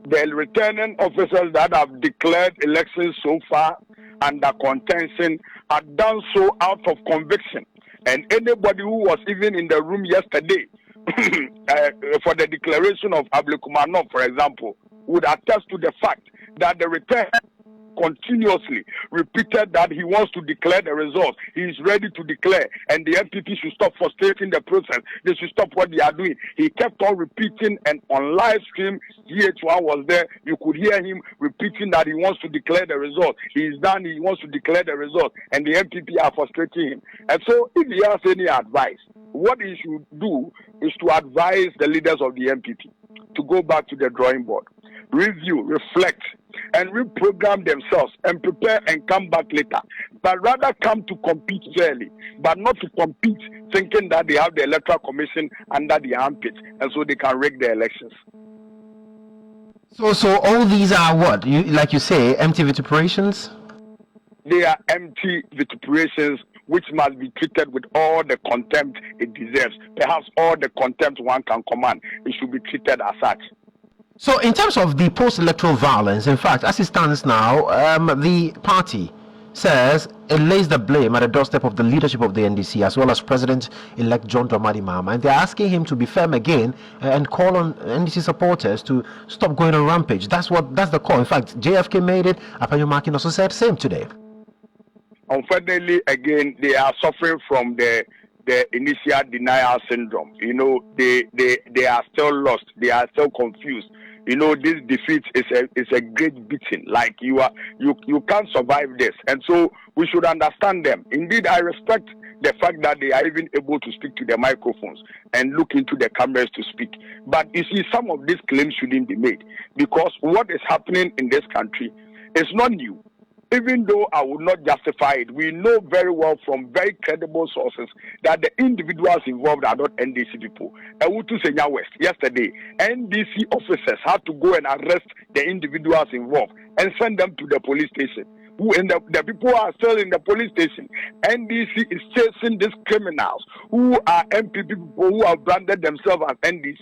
The returning officers that have declared elections so far under contention have done so out of conviction. And anybody who was even in the room yesterday for the declaration of Ablekumanov, for example, would attest to the fact that the return continuously repeated that he wants to declare the results. He is ready to declare, and the MPP should stop frustrating the process. They should stop what they are doing. He kept on repeating, and on live stream, GH1 was there. You could hear him repeating that he wants to declare the result. He is done. He wants to declare the result, and the MPP are frustrating him. And so, if he has any advice, what he should do is to advise the leaders of the MPP to go back to the drawing board, review, reflect, and reprogram themselves and prepare and come back later. But rather come to compete fairly, but not to compete thinking that they have the Electoral Commission under the armpit and so they can rig the elections. So all these are what? Like you say, empty vituperations? They are empty vituperations which must be treated with all the contempt it deserves. Perhaps all the contempt one can command. It should be treated as such. So in terms of the post-electoral violence, in fact, as it stands now, the party says it lays the blame at the doorstep of the leadership of the NDC as well as President-elect John Dramani Mahama, and they're asking him to be firm again and call on NDC supporters to stop going on rampage. That's the call. In fact, JFK made it. Apanyo Makin also said same today. Unfortunately, again, they are suffering from the initial denial syndrome. You know, they are still lost. They are still confused. You know, this defeat is a great beating. Like you can't survive this, and so we should understand them. Indeed, I respect the fact that they are even able to speak to the microphones and look into the cameras to speak. But you see, some of these claims shouldn't be made because what is happening in this country is not new. Even though I would not justify it, we know very well from very credible sources that the individuals involved are not NDC people. Ewutu Senya West, yesterday, NDC officers had to go and arrest the individuals involved and send them to the police station. The people are still in the police station. NDC is chasing these criminals who are MPP people who have branded themselves as NDC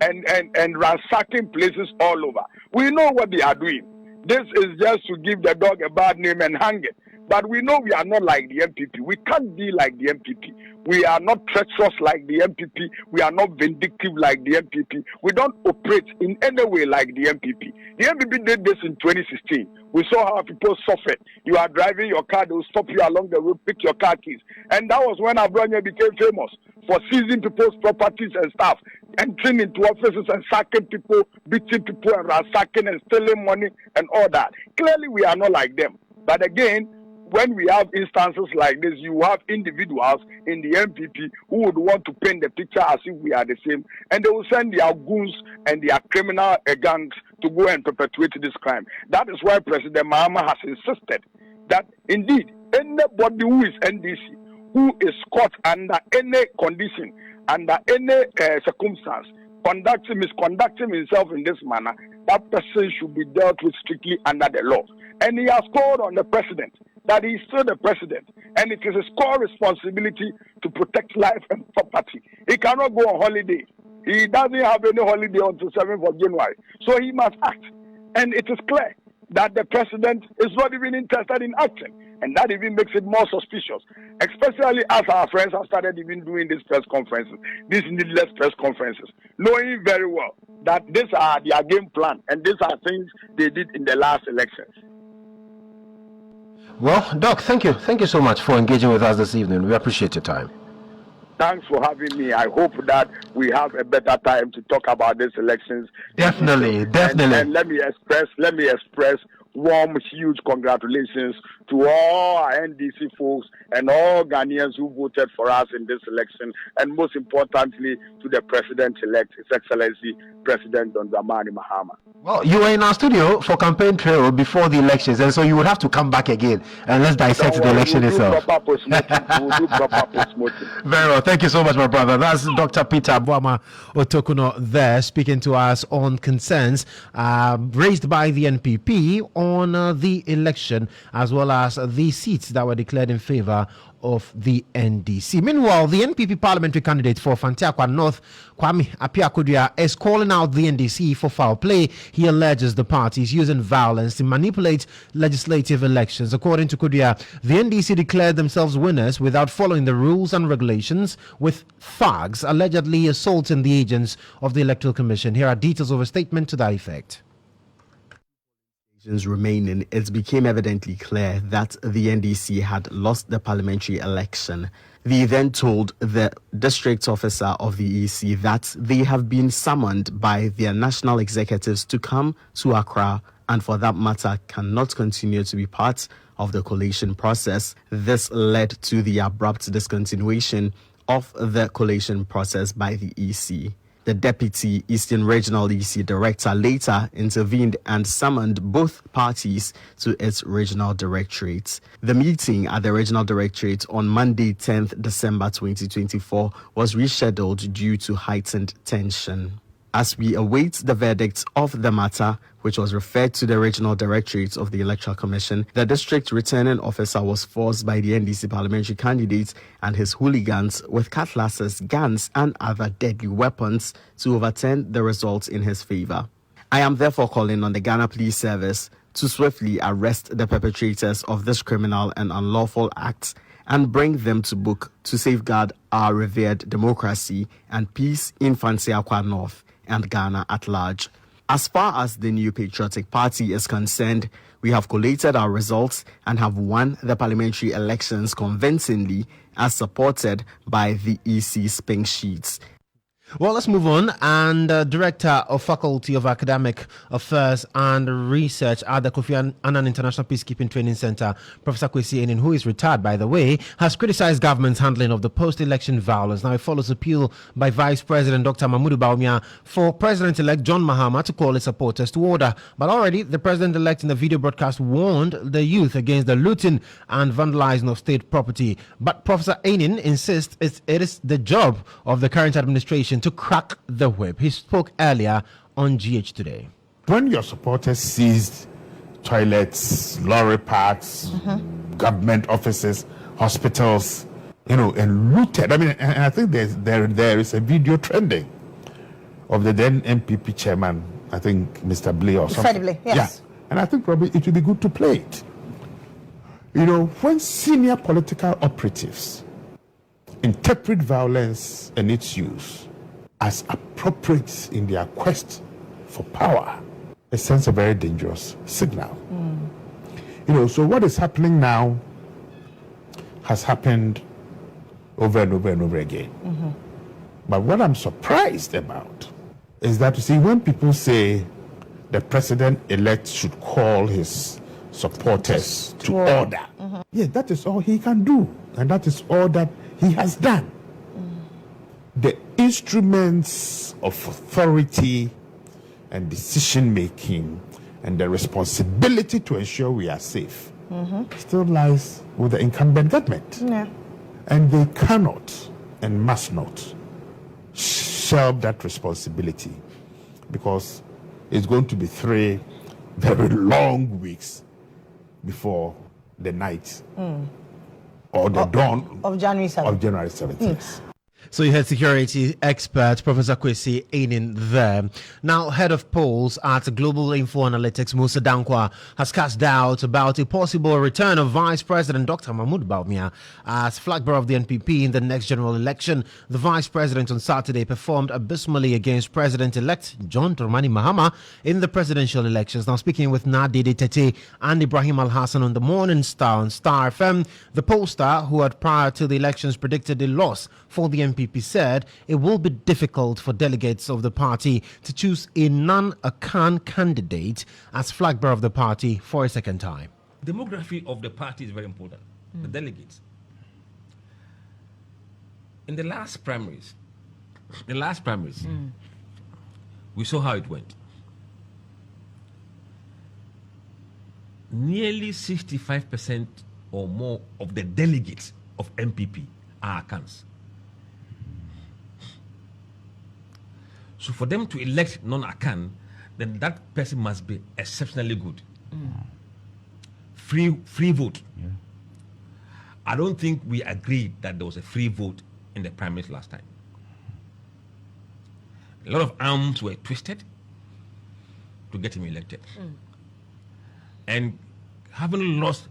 and ransacking places all over. We know what they are doing. This is just to give the dog a bad name and hang it. But we know we are not like the MPP. We can't be like the MPP. We are not treacherous like the MPP. We are not vindictive like the MPP. We don't operate in any way like the MPP. The MPP did this in 2016. We saw how people suffered. You are driving your car, they will stop you along the road, pick your car keys. And that was when Abronya became famous for seizing people's properties and stuff, entering into offices and sacking people, beating people and ransacking and stealing money and all that. Clearly, we are not like them. But again, when we have instances like this, you have individuals in the MPP who would want to paint the picture as if we are the same, and they will send their goons and their criminal gangs to go and perpetuate this crime. That is why President Mahama has insisted that indeed anybody who is NDC, who is caught under any condition, under any circumstance, misconducting himself in this manner, that person should be dealt with strictly under the law. And he has called on the president that he is still the president, and it is his core responsibility to protect life and property. He cannot go on holiday. He doesn't have any holiday until 7th of January. So he must act. And it is clear that the president is not even interested in acting. And that even makes it more suspicious, especially as our friends have started even doing these press conferences, these needless press conferences, knowing very well that these are their game plan and these are things they did in the last elections. Well, Doc, thank you. Thank you so much for engaging with us this evening. We appreciate your time. Thanks for having me. I hope that we have a better time to talk about these elections. Definitely. And let me express warm, huge congratulations to all our NDC folks and all Ghanaians who voted for us in this election, and most importantly to the President-elect, His Excellency President John Dramani Mahama. Well, you were in our studio for campaign trail before the elections, and so you would have to come back again and let's dissect the election itself. We'll do proper post-mortem. Very well. Thank you so much, my brother. That's Dr. Peter Boama Otokuno there speaking to us on concerns raised by the NPP on the election as well as the seats that were declared in favor of the NDC. Meanwhile, the NPP parliamentary candidate for Fantiakwa North, Kwame Appiah-Kodua, is calling out the NDC for foul play. He alleges the party is using violence to manipulate legislative elections. According to Kodua, the NDC declared themselves winners without following the rules and regulations, with thugs allegedly assaulting the agents of the Electoral Commission. Here are details of a statement to that effect. Remaining, it became evidently clear that the NDC had lost the parliamentary election. They then told the district officer of the EC that they have been summoned by their national executives to come to Accra and for that matter cannot continue to be part of the collation process. This led to the abrupt discontinuation of the collation process by the EC. The Deputy Eastern Regional EC Director later intervened and summoned both parties to its regional directorates. The meeting at the regional directorate on Monday, 10th December 2024 was rescheduled due to heightened tension. As we await the verdict of the matter, which was referred to the regional directorate of the Electoral Commission, the district returning officer was forced by the NDC parliamentary candidate and his hooligans with cutlasses, guns, and other deadly weapons to overturn the results in his favor. I am therefore calling on the Ghana Police Service to swiftly arrest the perpetrators of this criminal and unlawful act and bring them to book to safeguard our revered democracy and peace in Fantiakwa North and Ghana at large. As far as the New Patriotic Party is concerned, we have collated our results and have won the parliamentary elections convincingly as supported by the EC's pink sheets. Well, let's move on. And Director of Faculty of Academic Affairs and Research at the Kofi Annan International Peacekeeping Training Center, Professor Kwesi Enin, who is retired, by the way, has criticized government's handling of the post-election violence. Now, it follows appeal by Vice President Dr. Mahmoud Bawumia for President-elect John Mahama to call his supporters to order. But already, the President-elect in the video broadcast warned the youth against the looting and vandalizing of state property. But Professor Enin insists it is the job of the current administration to crack the whip. He spoke earlier on GH Today. When your supporters seized toilets, lorry parks, government offices, hospitals, and looted. And I think there is a video trending of the then MPP chairman, I think Mr. Blay or something. Fred Blay, yes. Yeah. And I think probably it would be good to play it. When senior political operatives interpret violence and its use as appropriate in their quest for power, it sends a very dangerous signal. So what is happening now has happened over and over and over again. But what I'm surprised about is that, you see, when people say the president-elect should call his supporters to order, yeah, that is all he can do, and that is all that he has done. The instruments of authority and decision-making and the responsibility to ensure we are safe still lies with the incumbent government. Yeah. And they cannot and must not shelve that responsibility, because it's going to be 3 very long weeks before the night or the dawn of January 7th. Of January 17th. So you had security expert Professor Kwesi Enin there. Now, head of polls at Global Info Analytics, Musa Dankwa, has cast doubt about a possible return of Vice President Dr. Mahmoud Bawumia as flag bearer of the NPP in the next general election. The Vice President on Saturday performed abysmally against President-elect John Dramani Mahama in the presidential elections. Now, speaking with Nadide Tete and Ibrahim Al-Hassan on the Morning Star on Starr FM, the pollster, who had prior to the elections predicted a loss for the NPP, said it will be difficult for delegates of the party to choose a non-Akan candidate as flag bearer of the party for a second time. Demography of the party is very important. The delegates. In the last primaries, we saw how it went. Nearly 65% or more of the delegates of MPP are Akans. So for them to elect non-Akan, then that person must be exceptionally good. Free vote. Yeah. I don't think we agreed that there was a free vote in the primaries last time. A lot of arms were twisted to get him elected. And having lost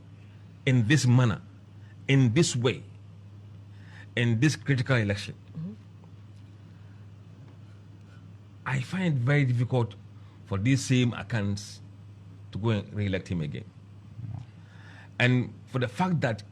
in this manner, in this way, in this critical election, I find it very difficult for these same accounts to go and re-elect him again. And for the fact that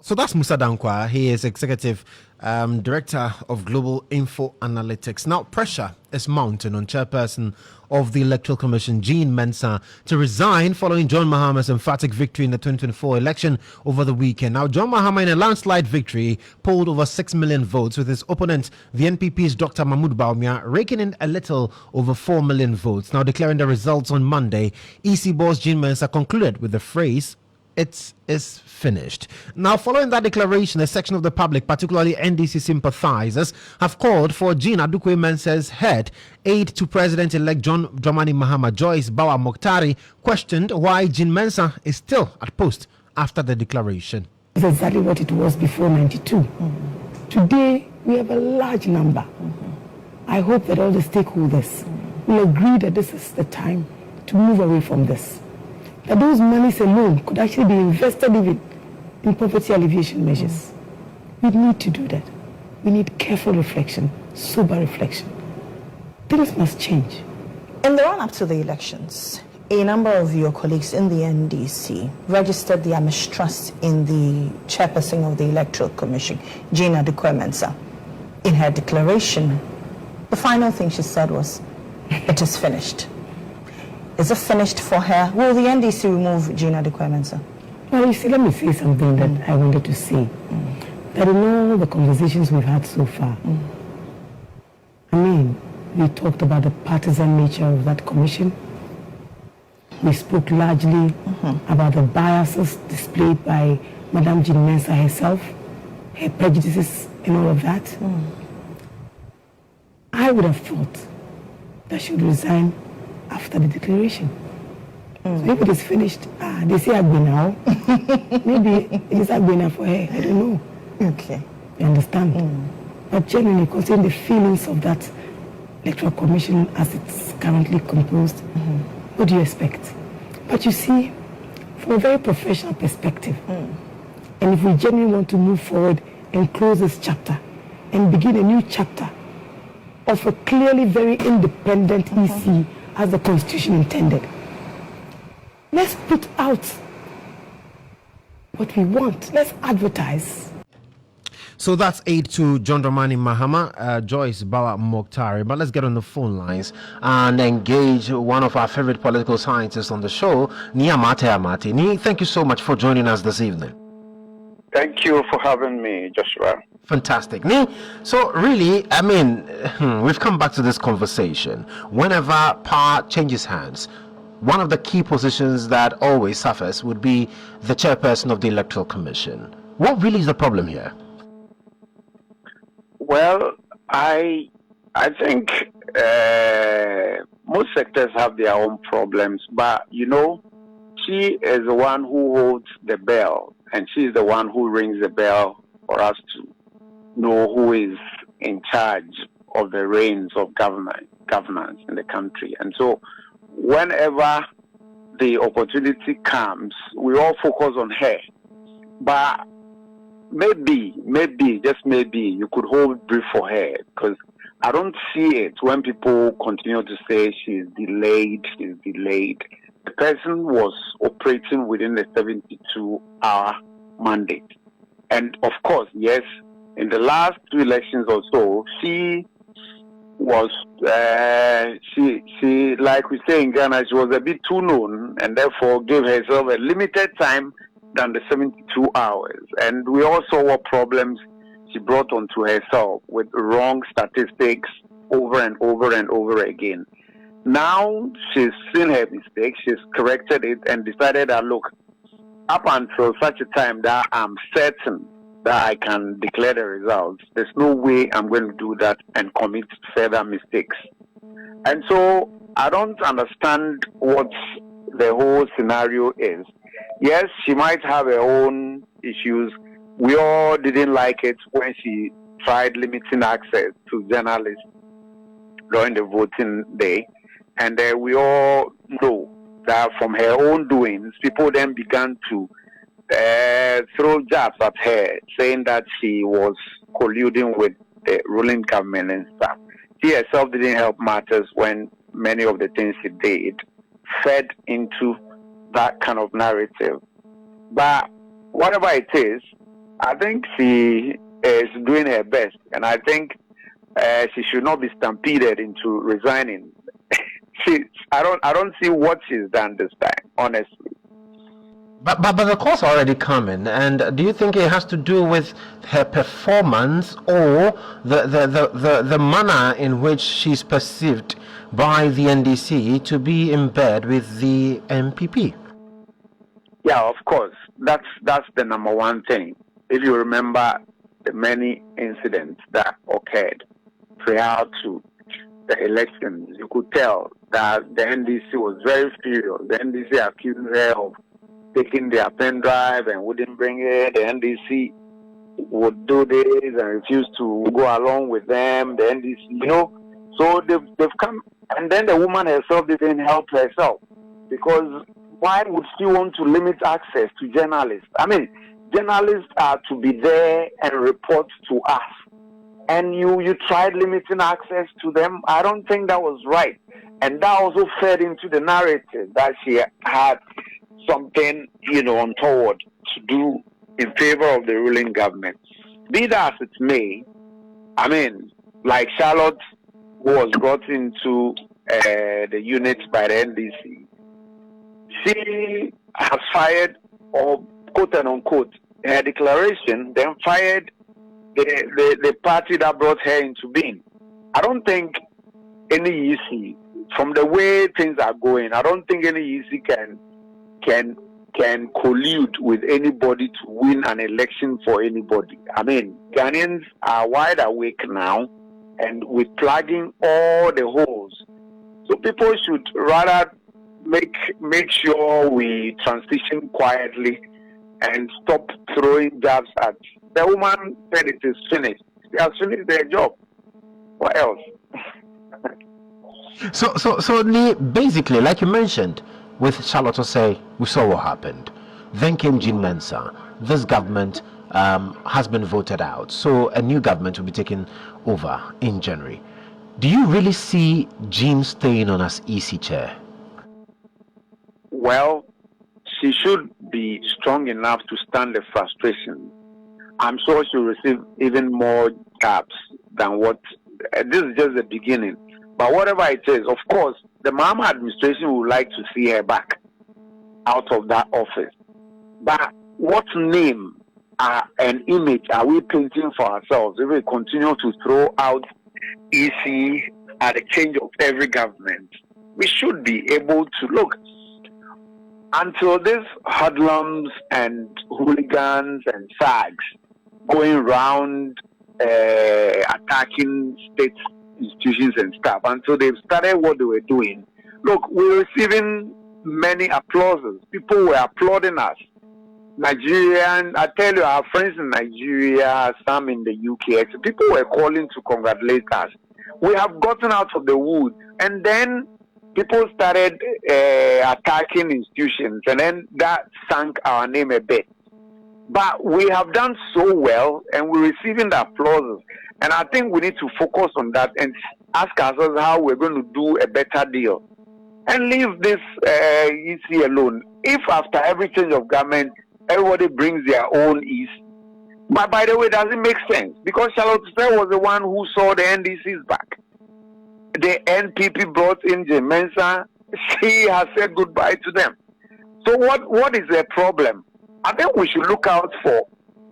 So that's Musa Dankwa. He is Executive Director of Global Info Analytics. Now, pressure is mounting on Chairperson of the Electoral Commission, Jean Mensah, to resign following John Mahama's emphatic victory in the 2024 election over the weekend. Now, John Mahama, in a landslide victory, polled over 6 million votes, with his opponent, the NPP's Dr. Mahmoud Bawumia, raking in a little over 4 million votes. Now, declaring the results on Monday, EC boss Jean Mensah concluded with the phrase, "It is finished." Now, following that declaration, a section of the public, particularly NDC sympathizers, have called for Jean Adukwe Mensah's head, aide to President-elect John Dramani Mahama, Joyce Bawa Mokhtari, questioned why Jean Mensah is still at post after the declaration. It's exactly what it was before 92. Today, we have a large number. I hope that all the stakeholders will agree that this is the time to move away from this. That those monies alone could actually be invested even in poverty alleviation measures. We need to do that. We need careful reflection, sober reflection. Things must change. In the run-up to the elections, a number of your colleagues in the NDC registered their mistrust in the chairperson of the Electoral Commission, Jean Adukwe Mensah. In her declaration, the final thing she said was, "It is finished." Is it finished for her? Will the NDC remove Jean Adukwe Mensah? Well, you see, let me say something that I wanted to say. That in all the conversations we've had so far, I mean, we talked about the partisan nature of that commission. We spoke largely about the biases displayed by Madame Jean Mensah herself, her prejudices and all of that. I would have thought that she would resign after the declaration. So if it is finished, they say Agbena. Maybe it is Agbena for her. I don't know. Okay. You understand? But generally, considering the feelings of that electoral commission as it's currently composed, what do you expect? But you see, from a very professional perspective, and if we genuinely want to move forward and close this chapter and begin a new chapter of a clearly very independent EC as the Constitution intended, let's put out what we want. Let's advertise. So that's aide to John Dramani Mahama, Joyce Bawa Mokhtari. But let's get on the phone lines and engage one of our favorite political scientists on the show, Nia Amate. Ni, thank you so much for joining us this evening. Thank you for having me, Joshua. Fantastic. Ni, so really, I mean, we've come back to this conversation. Whenever power changes hands, one of the key positions that always suffers would be the chairperson of the Electoral Commission. What really is the problem here? Well, I think most sectors have their own problems, but you know, she is the one who holds the bell, and she is the one who rings the bell for us to know who is in charge of the reins of governance in the country. And so whenever the opportunity comes, we all focus on her. But maybe, just maybe, you could hold brief for her, because I don't see it when people continue to say she's delayed. The person was operating within the 72-hour mandate. And of course, yes, in the last 2 elections or so, she was, she like we say in Ghana, she was a bit too known, and therefore gave herself a limited time than the 72 hours. And we all saw what problems she brought onto herself with wrong statistics over and over and over again. Now she's seen her mistake, she's corrected it and decided that, look, up until such a time that I'm certain that I can declare the results, there's no way I'm going to do that and commit further mistakes. And so I don't understand what the whole scenario is. Yes, she might have her own issues. We all didn't like it when she tried limiting access to journalists during the voting day. And we all know that from her own doings, people then began to throw jabs at her, saying that she was colluding with the ruling government and stuff. She herself didn't help matters when many of the things she did fed into that kind of narrative. But whatever it is, I think she is doing her best, and I think she should not be stampeded into resigning. I don't see what she's done this time, honestly. But the calls are already coming, and do you think it has to do with her performance or the manner in which she's perceived by the NDC to be in bed with the MPP? Yeah, of course. That's the number one thing. If you remember the many incidents that occurred prior to the elections, you could tell that the NDC was very furious. The NDC accused her of taking their pen drive and wouldn't bring it. The NDC would do this and refuse to go along with them. The NDC, so they've come, and then the woman herself didn't help herself, because why would she want to limit access to journalists? I mean, journalists are to be there and report to us, and you tried limiting access to them. I don't think that was right, and that also fed into the narrative that she had something, untoward to do in favor of the ruling government. Be that as it may, I mean, like Charlotte, who was brought into the unit by the NDC, she has fired, or quote and unquote, her declaration, then fired the party that brought her into being. I don't think any EC, from the way things are going, I don't think any EC can collude with anybody to win an election for anybody. I mean, Ghanaians are wide awake now, and with plugging all the holes. So people should rather make sure we transition quietly and stop throwing jabs at the woman. Said it is finished. They have finished their job. What else? So basically, like you mentioned, with Charlotte Osei, we saw what happened. Then came Jean Mensa. This government has been voted out, so a new government will be taken over in January. Do you really see Jean staying on as EC chair? Well, she should be strong enough to stand the frustration. I'm sure she'll receive even more jabs than what. This is just the beginning. But whatever it is, of course, the Mahama administration would like to see her back out of that office. But what name and image are we painting for ourselves if we continue to throw out EC at the change of every government? We should be able to look. Until these hoodlums and hooligans and thugs going around attacking state institutions and stuff, until they've started what they were doing, look, we're receiving many applauses. People were applauding us. Nigerian, I tell you, our friends in Nigeria, some in the UK, so people were calling to congratulate us. We have gotten out of the woods, and then people started attacking institutions, and then that sank our name a bit. But we have done so well, and we're receiving the applause. And I think we need to focus on that and ask ourselves how we're going to do a better deal. And leave this EC alone. If after every change of government, everybody brings their own EC. But by the way, does it make sense? Because Charlotte Starr was the one who saw the NDC's back. The NPP brought in Jean Mensa. She has said goodbye to them. So what is the problem? I think we should look out for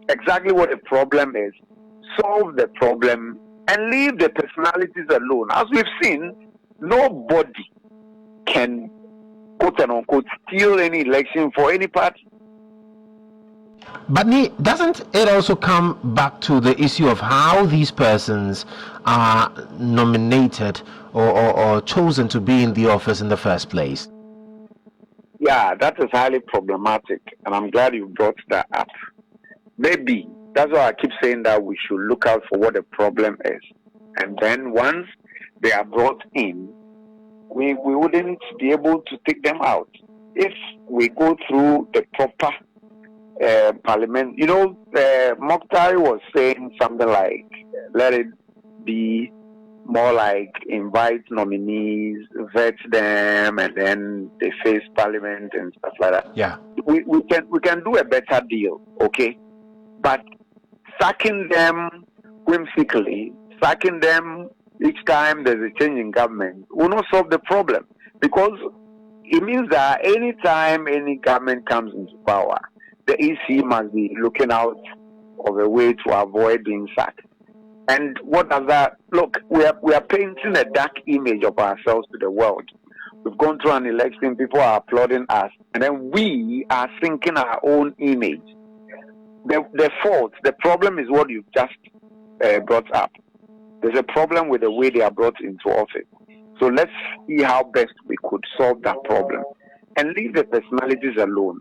exactly what the problem is, solve the problem, and leave the personalities alone. As we've seen, nobody can, quote and unquote, steal any election for any party. But doesn't it also come back to the issue of how these persons are nominated or chosen to be in the office in the first place? Yeah, that is highly problematic, and I'm glad you brought that up. Maybe that's why I keep saying that we should look out for what the problem is, and then once they are brought in, we wouldn't be able to take them out if we go through the proper parliament. You know, Mokhtar was saying something like, let it be more like invite nominees, vet them, and then they face parliament and stuff like that. Yeah. We can do a better deal, okay? But sacking them whimsically, sacking them each time there's a change in government will not solve the problem, because it means that any time any government comes into power, the EC must be looking out of a way to avoid being sacked. And what does that look? We are painting a dark image of ourselves to the world. We've gone through an election, people are applauding us, and then we are sinking our own image. The problem is what you've just brought up. There's a problem with the way they are brought into office. So let's see how best we could solve that problem and leave the personalities alone.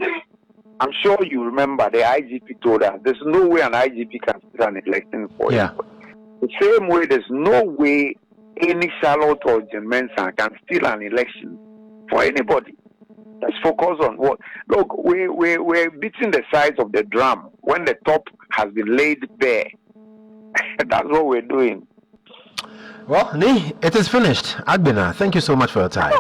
I'm sure you remember the IGP told us there's no way an IGP can steal an election for anybody. The same way, there's no way any Charlotte or Jim Mensah can steal an election for anybody. Let's focus on what. Look, we're beating the sides of the drum when the top has been laid bare. That's what we're doing. Well, Ni, it is finished. Agbina, thank you so much for your time.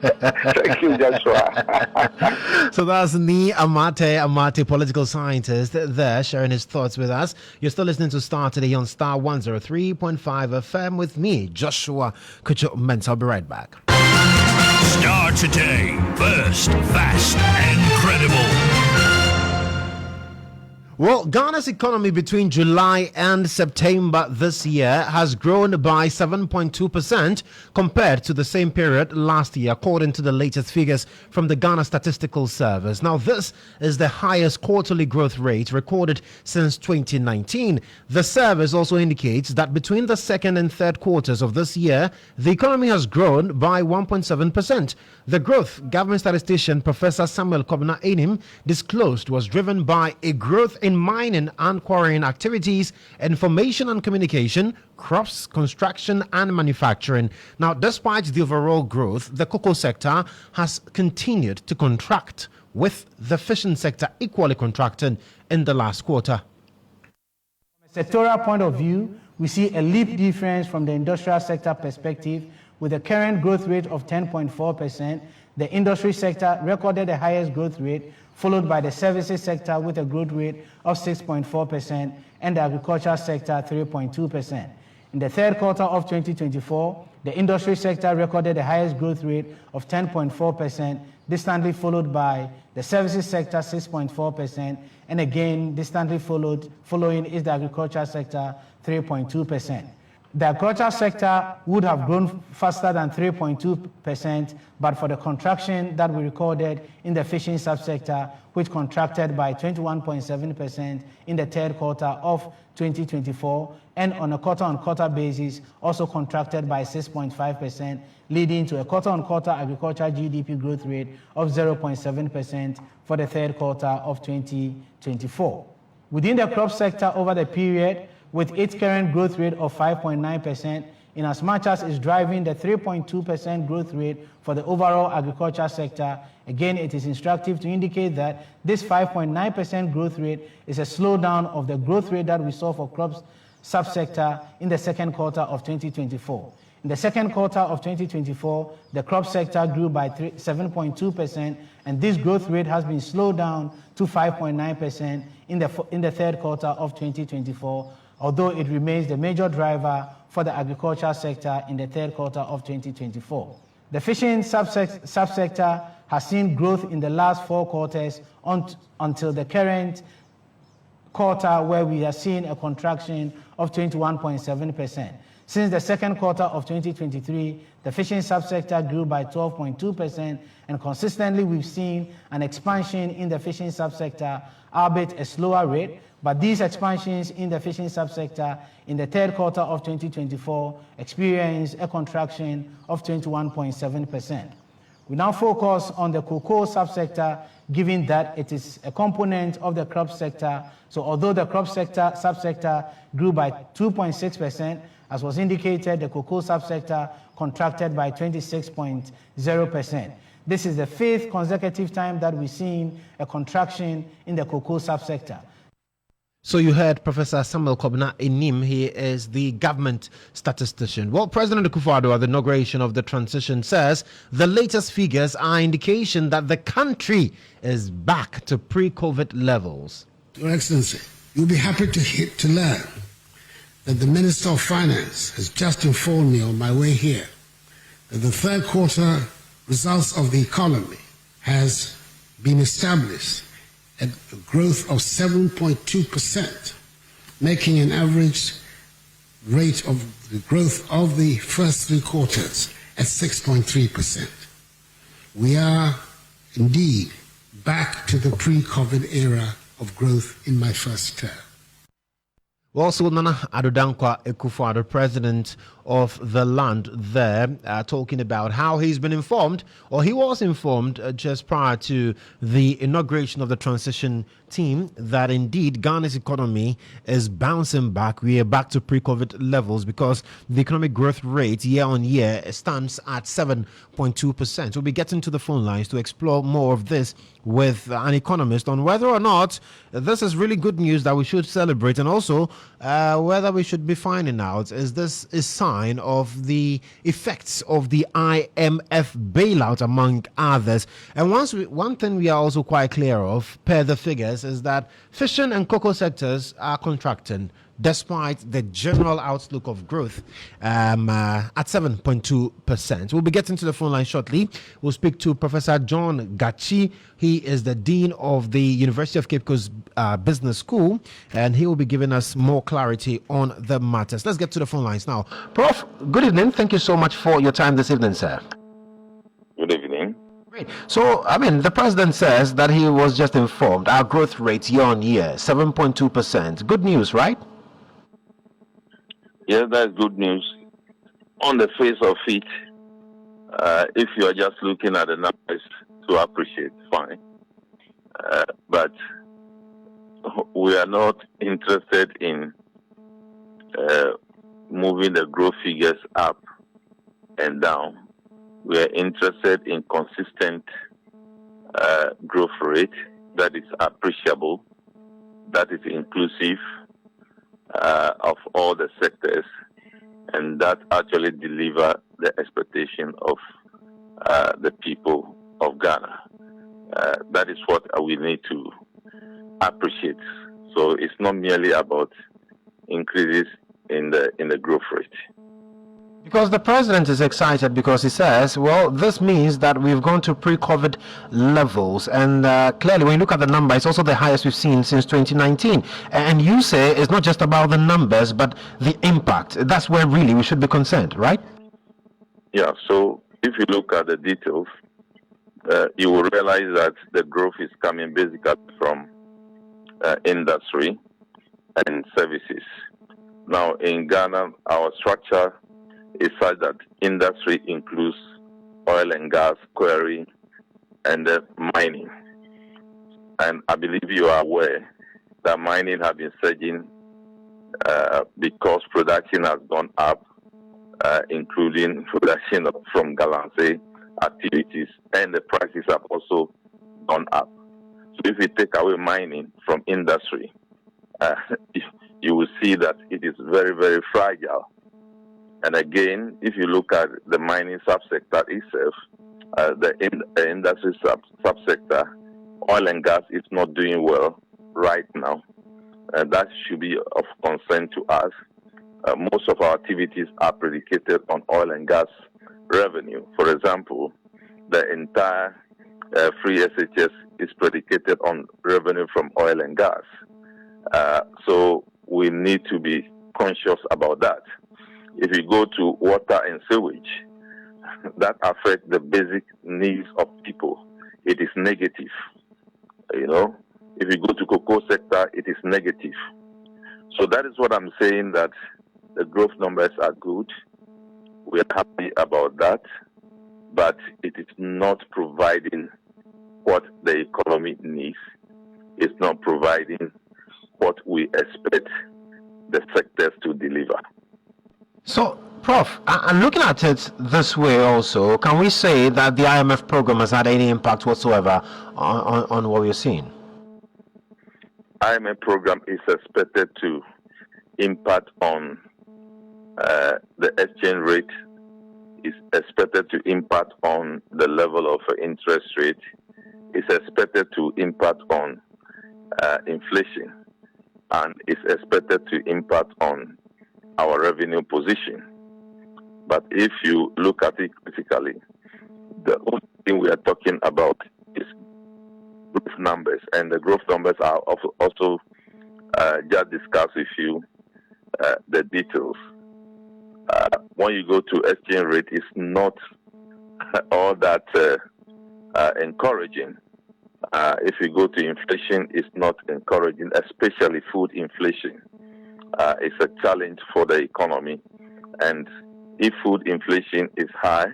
Thank you, Joshua. So that's Ni Amate, political scientist, there sharing his thoughts with us. You're still listening to Starr today on Starr 103.5 FM with me, Joshua Kucho Mensa. I'll be right back. Starr today, first, fast, and credible. Well, Ghana's economy between July and September this year has grown by 7.2% compared to the same period last year, according to the latest figures from the Ghana Statistical Service. Now, this is the highest quarterly growth rate recorded since 2019. The service also indicates that between the second and third quarters of this year, the economy has grown by 1.7%. The growth, government statistician Professor Samuel Kobna Enim disclosed, was driven by a growth in mining and quarrying activities, information and communication, crops, construction and manufacturing. Now, despite the overall growth, the cocoa sector has continued to contract, with the fishing sector equally contracting in the last quarter. From a sectoral point of view, we see a leap difference from the industrial sector perspective, with a current growth rate of 10.4%. The industry sector recorded the highest growth rate, followed by the services sector with a growth rate of 6.4% and the agricultural sector 3.2%. In the third quarter of 2024, the industry sector recorded the highest growth rate of 10.4%, distantly followed by the services sector 6.4%, and again distantly following is the agricultural sector 3.2%. The agricultural sector would have grown faster than 3.2%, but for the contraction that we recorded in the fishing subsector, which contracted by 21.7% in the third quarter of 2024, and on a quarter-on-quarter basis also contracted by 6.5%, leading to a quarter-on-quarter agricultural GDP growth rate of 0.7% for the third quarter of 2024. Within the crop sector over the period, with its current growth rate of 5.9%, in as much as is driving the 3.2% growth rate for the overall agriculture sector, again, it is instructive to indicate that this 5.9% growth rate is a slowdown of the growth rate that we saw for crops subsector in the second quarter of 2024. In the second quarter of 2024, the crop sector grew by 7.2%, and this growth rate has been slowed down to 5.9% in the third quarter of 2024, although it remains the major driver for the agricultural sector in the third quarter of 2024. The fishing subsector has seen growth in the last 4 quarters until the current quarter, where we are seeing a contraction of 21.7%. Since the second quarter of 2023, the fishing subsector grew by 12.2%, and consistently we've seen an expansion in the fishing subsector, albeit a slower rate, but these expansions in the fishing subsector in the third quarter of 2024 experienced a contraction of 21.7%. We now focus on the cocoa subsector, given that it is a component of the crop sector. So although the crop sector subsector grew by 2.6%, as was indicated, the cocoa subsector contracted by 26.0%. This is the fifth consecutive time that we've seen a contraction in the cocoa subsector. So you heard Professor Samuel Kobina Enim. He is the government statistician. Well, President Akufo-Addo at the inauguration of the transition says the latest figures are indication that the country is back to pre-COVID levels. Your Excellency, you'll be happy to learn that the Minister of Finance has just informed me on my way here that the third quarter results of the economy has been established at a growth of 7.2%, making an average rate of the growth of the first three quarters at 6.3%. We are indeed back to the pre-COVID era of growth in my first term. Also, Nana Addo Dankwa Akufo-Addo, president of the land there, talking about how he's been informed, or he was informed just prior to the inauguration of the transition team, that indeed Ghana's economy is bouncing back. We are back to pre-COVID levels because the economic growth rate year on year stands at 7.2%. We'll be getting to the phone lines to explore more of this with an economist on whether or not this is really good news that we should celebrate, and also whether we should be finding out is this a sign of the effects of the IMF bailout, among others. And one thing we are also quite clear of, per the figures, is that fishing and cocoa sectors are contracting despite the general outlook of growth at 7.2%. We'll be getting to the phone line shortly. We'll speak to Professor John Gachi. He is the Dean of the University of Cape Coast Business School, and he will be giving us more clarity on the matters. Let's get to the phone lines now. Prof, good evening. Thank you so much for your time this evening, sir. Good evening. Great. So, the president says that he was just informed our growth rate year on year, 7.2%. Good news, right? Yes, that's good news. On the face of it, if you are just looking at the numbers to appreciate, fine. But we are not interested in moving the growth figures up and down. We are interested in consistent growth rate that is appreciable, that is inclusive of all the sectors, and that actually deliver the expectation of the people of Ghana. That is what we need to appreciate. So it's not merely about increases in the growth rate. Because the president is excited because he says, well, this means that we've gone to pre-COVID levels. And clearly, when you look at the number, it's also the highest we've seen since 2019. And you say it's not just about the numbers, but the impact. That's where really we should be concerned, right? Yeah, so if you look at the details, you will realize that the growth is coming basically from industry and services. Now, in Ghana, our structure is such that industry includes oil and gas, quarry, and mining. And I believe you are aware that mining has been surging because production has gone up, including production from Galamsey activities, and the prices have also gone up. So if we take away mining from industry, you will see that it is very, very fragile. And again, if you look at the mining subsector itself, the industry subsector, oil and gas is not doing well right now. That should be of concern to us. Most of our activities are predicated on oil and gas revenue. For example, the entire free SHS is predicated on revenue from oil and gas. So we need to be conscious about that. If you go to water and sewage, that affects the basic needs of people. It is negative. You know, if you go to cocoa sector, it is negative. So that is what I'm saying, that the growth numbers are good. We are happy about that, but it is not providing what the economy needs. It's not providing what we expect the sectors to deliver. So, Prof, and looking at it this way also, can we say that the IMF program has had any impact whatsoever on what we're seeing? IMF program is expected to impact on the exchange rate, is expected to impact on the level of interest rate, is expected to impact on inflation, and is expected to impact on our revenue position. But if you look at it critically, the only thing we are talking about is growth numbers, and the growth numbers are also just discussed with you the details. When you go to exchange rate, it's not all that encouraging. If you go to inflation, it's not encouraging, especially food inflation. It's a challenge for the economy, and if food inflation is high,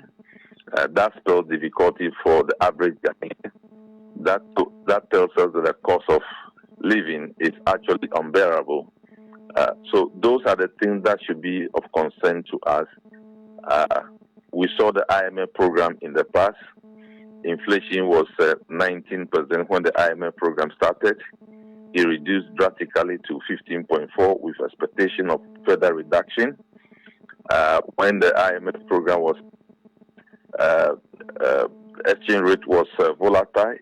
that spells difficulty for the average Ghanaian. That tells us that the cost of living is actually unbearable. So those are the things that should be of concern to us. We saw the IMF program in the past. Inflation was 19% when the IMF program started. It reduced drastically to 15.4 with expectation of further reduction. When the IMF program was, exchange rate was volatile.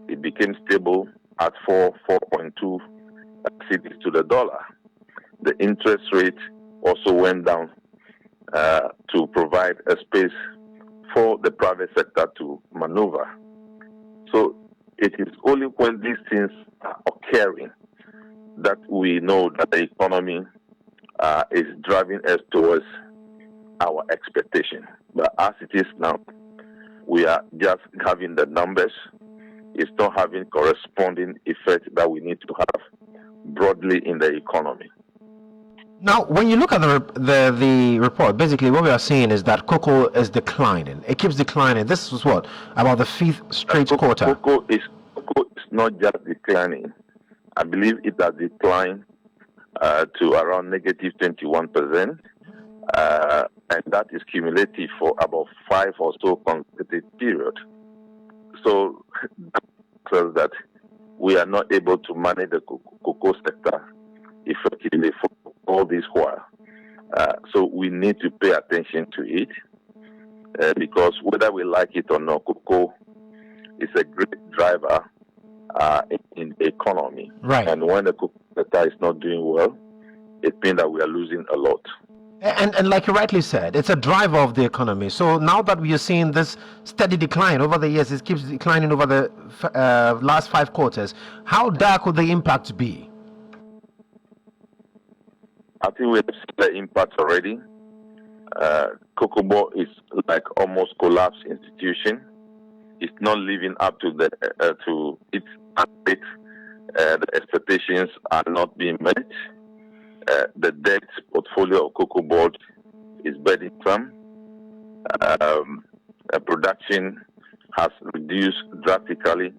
It became stable at 4.2 cedis to the dollar. The interest rate also went down to provide a space for the private sector to maneuver. So it is only when these things are occurring that we know that the economy is driving us towards our expectation. But as it is now, we are just having the numbers. It's not having corresponding effect that we need to have broadly in the economy. Now, when you look at the report, basically what we are seeing is that cocoa is declining. It keeps declining. This is what, about the 5th straight quarter. Cocoa is not just declining. I believe it has declined to around negative 21%, and that is cumulative for about 5 or so consecutive periods. So that tells that we are not able to manage the cocoa sector effectively for all this while. So we need to pay attention to it because whether we like it or not, cocoa is a great driver in the economy. Right. And when the cocoa sector is not doing well, it means that we are losing a lot. And like you rightly said, it's a driver of the economy. So now that we are seeing this steady decline over the years, it keeps declining over the last 5 quarters. How dark would the impact be? I think we have seen the impact already. Cocoa Board is like almost collapsed institution. It's not living up to its mandate. The expectations are not being met. The debt portfolio of Cocoa Board is burdensome. Production has reduced drastically,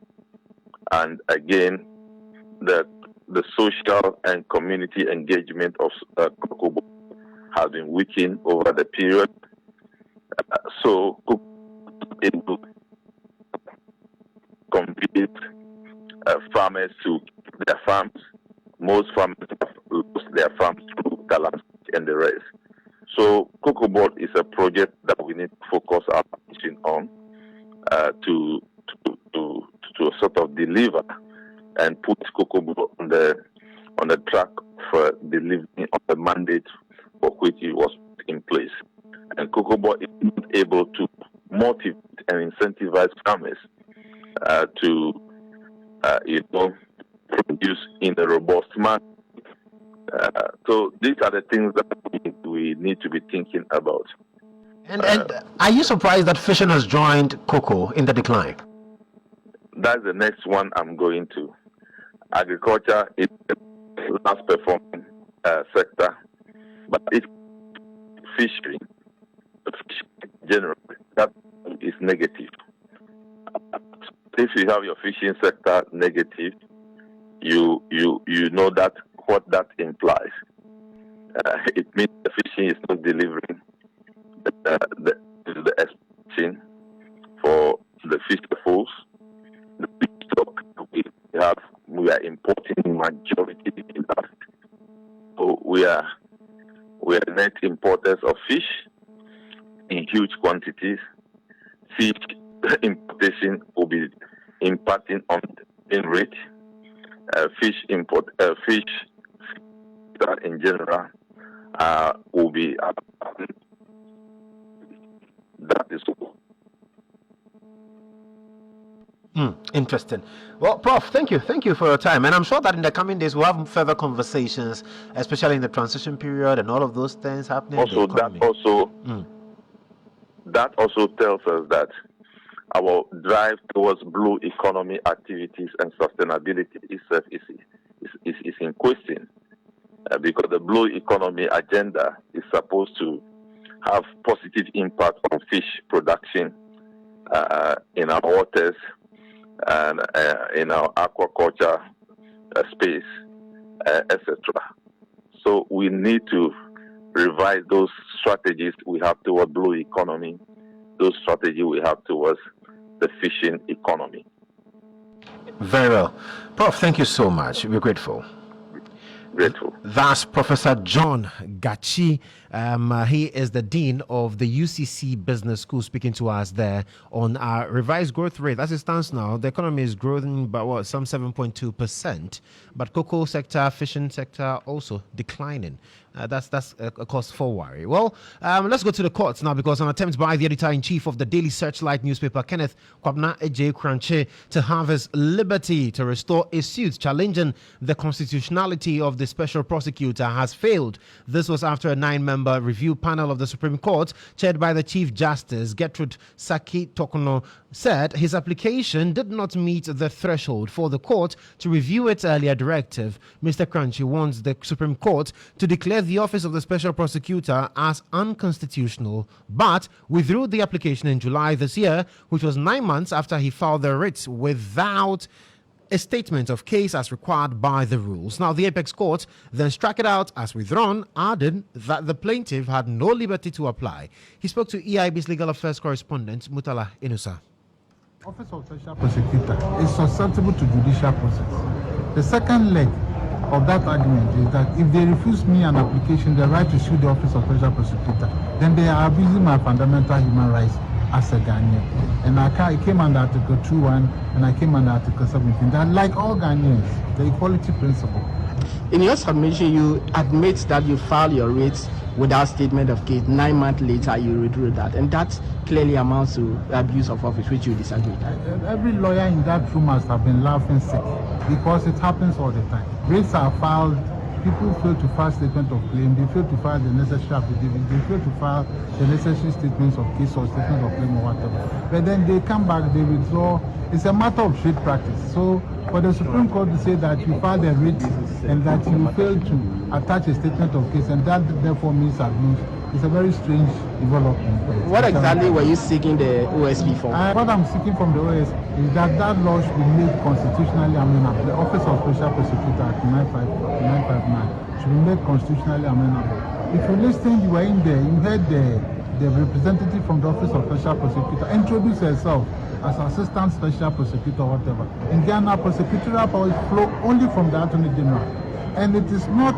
and again, the social and community engagement of Cocoa Board has been weakened over the period. So, it will compete farmers to their farms. Most farmers have lost their farms through Galamsey and the rest. So, Cocoa Board is a project that we need to focus our attention on to sort of deliver and put Cocoa Board on the track for delivering on the mandate for which it was in place. And Cocoa Board is not able to motivate and incentivize farmers to produce in a robust manner. So these are the things that we we need to be thinking about. And are you surprised that fishing has joined cocoa in the decline? That's the next one I'm going to. Agriculture is the last performing sector, but it's fishery generally, that is negative. If you have your fishing sector negative, you know that what that implies. It means the fishing is not delivering the expectation for the fisheries. The fish stock we are importing majority in that. So we are net importers of fish in huge quantities. Fish importation will be impacting on in rate. Fish in general will be that is interesting. Well, Prof, thank you for your time, and I'm sure that in the coming days we'll have further conversations, especially in the transition period and all of those things happening. That also tells us that our drive towards blue economy activities and sustainability itself is in question, because the blue economy agenda is supposed to have positive impact on fish production in our waters and in our aquaculture space, etc. So we need to revise those strategies we have towards blue economy, those strategies we have towards the fishing economy. Very well. Prof, thank you so much. We're grateful. That's Professor John Gachi. He is the Dean of the UCC Business School, speaking to us there on our revised growth rate. As it stands now, the economy is growing by some 7.2%, but cocoa sector, fishing sector also declining. That's a cause for worry. Well, let's go to the courts now, because an attempt by the editor-in-chief of the Daily Searchlight newspaper, Kenneth Kwabna Eje Kranche, to have his liberty to restore a suit challenging the constitutionality of the special prosecutor has failed. This was after a 9-member review panel of the Supreme Court, chaired by the Chief Justice, Gertrude Saki Tokono, said his application did not meet the threshold for the court to review its earlier directive. Mr. Kranche wants the Supreme Court to declare the office of the special prosecutor as unconstitutional, but withdrew the application in July this year, which was 9 months after he filed the writ without a statement of case as required by the rules. Now, the Apex Court then struck it out as withdrawn, adding that the plaintiff had no liberty to apply. He spoke to EIB's legal affairs correspondent, Mutala Inusa. Office of Special Prosecutor is susceptible to judicial process. The second leg of that argument is that if they refuse me an application, the right to sue the Office of Special Prosecutor, then they are abusing my fundamental human rights as a Ghanaian. And I came under Article 2.1 and I came under Article 17. That, like all Ghanaians, the equality principle. In your submission, you admit that you filed your writ without statement of case. 9 months later, you withdrew that. And that clearly amounts to abuse of office, which you disagree with. Every lawyer in that room must have been laughing sick, because it happens all the time. Writs are filed, people fail to file statement of claim, they fail to file the necessary affidavit, they fail to file the necessary statements of case or statement of claim or whatever. But then they come back, they withdraw. It's a matter of trade practice. So for the Supreme Court to say that you filed a writ and that you failed to attach a statement of case, and that therefore means abuse, it's a very strange development. What exactly were you seeking the OSP for? What I'm seeking from the OSP is that law should be made constitutionally amenable. The Office of Special Prosecutor Act 959 should be made constitutionally amenable. If you listen, you were in there, you heard the representative from the Office of Special Prosecutor introduce herself as Assistant Special Prosecutor or whatever. In Ghana, prosecutorial powers flow only from the Attorney General. And it is not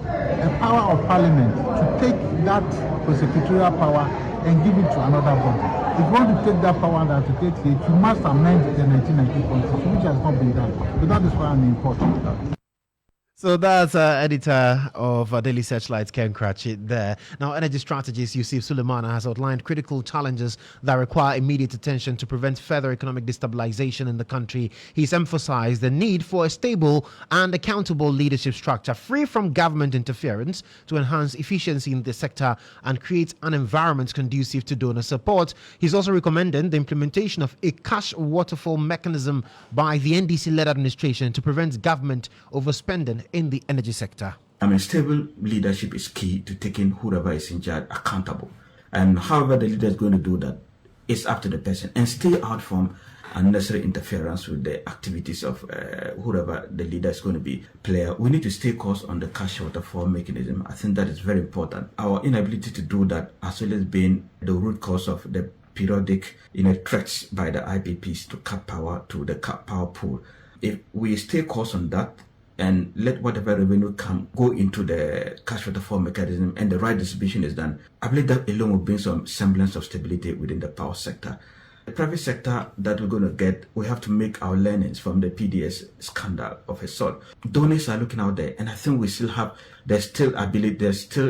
a power of Parliament to take that prosecutorial power and give it to another body. If you want to take that power and articulate it, you must amend the 1990 Constitution, which has not been done. So that is why I'm important. So that's editor of Daily Searchlight, Ken Cratchit there. Now, energy strategist Yusuf Suleimana has outlined critical challenges that require immediate attention to prevent further economic destabilization in the country. He's emphasized the need for a stable and accountable leadership structure free from government interference to enhance efficiency in the sector and create an environment conducive to donor support. He's also recommended the implementation of a cash waterfall mechanism by the NDC-led administration to prevent government overspending in the energy sector. Stable leadership is key to taking whoever is in charge accountable. And however the leader is going to do that, it's up to the person. And stay out from unnecessary interference with the activities of whoever the leader is going to be player. We need to stay course on the cash waterfall mechanism. I think that is very important. Our inability to do that has always been the root cause of the periodic threats by the IPPs to cut power to the cut power pool. If we stay course on that, and let whatever revenue come go into the cash waterfall mechanism and the right distribution is done, I believe that alone will bring some semblance of stability within the power sector. The private sector that we're going to get, we have to make our learnings from the PDS scandal of a sort. Donors are looking out there, and I think there's still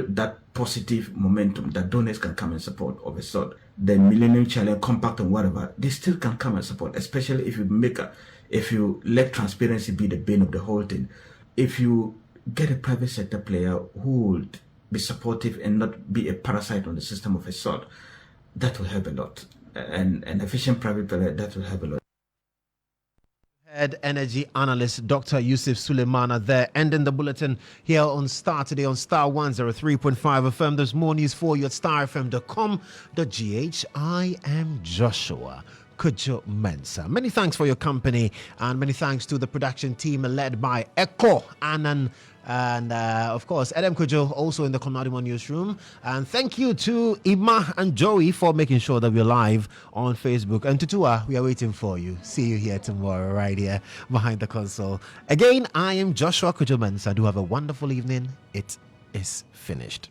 that positive momentum that donors can come and support of a sort. The Millennium Challenge Compact and whatever, they still can come and support, especially if you let transparency be the bane of the whole thing. If you get a private sector player who would be supportive and not be a parasite on the system of a sort, that will help a lot. And an efficient private player, that will help a lot. Head energy analyst Dr. Yusuf Suleimana there, ending the bulletin here on Starr today on Starr 103.5 FM. There's more news for you at starfm.com.gh. I am Joshua Kujo Mensa. Many thanks for your company, and many thanks to the production team led by Eko Anan and of course Adam Kujo also in the Konadimo newsroom. And thank you to Ima and Joey for making sure that we're live on Facebook. And Tutua, we are waiting for you. See you here tomorrow right here behind the console. Again, I am Joshua Kujo Mensa. Do have a wonderful evening. It is finished.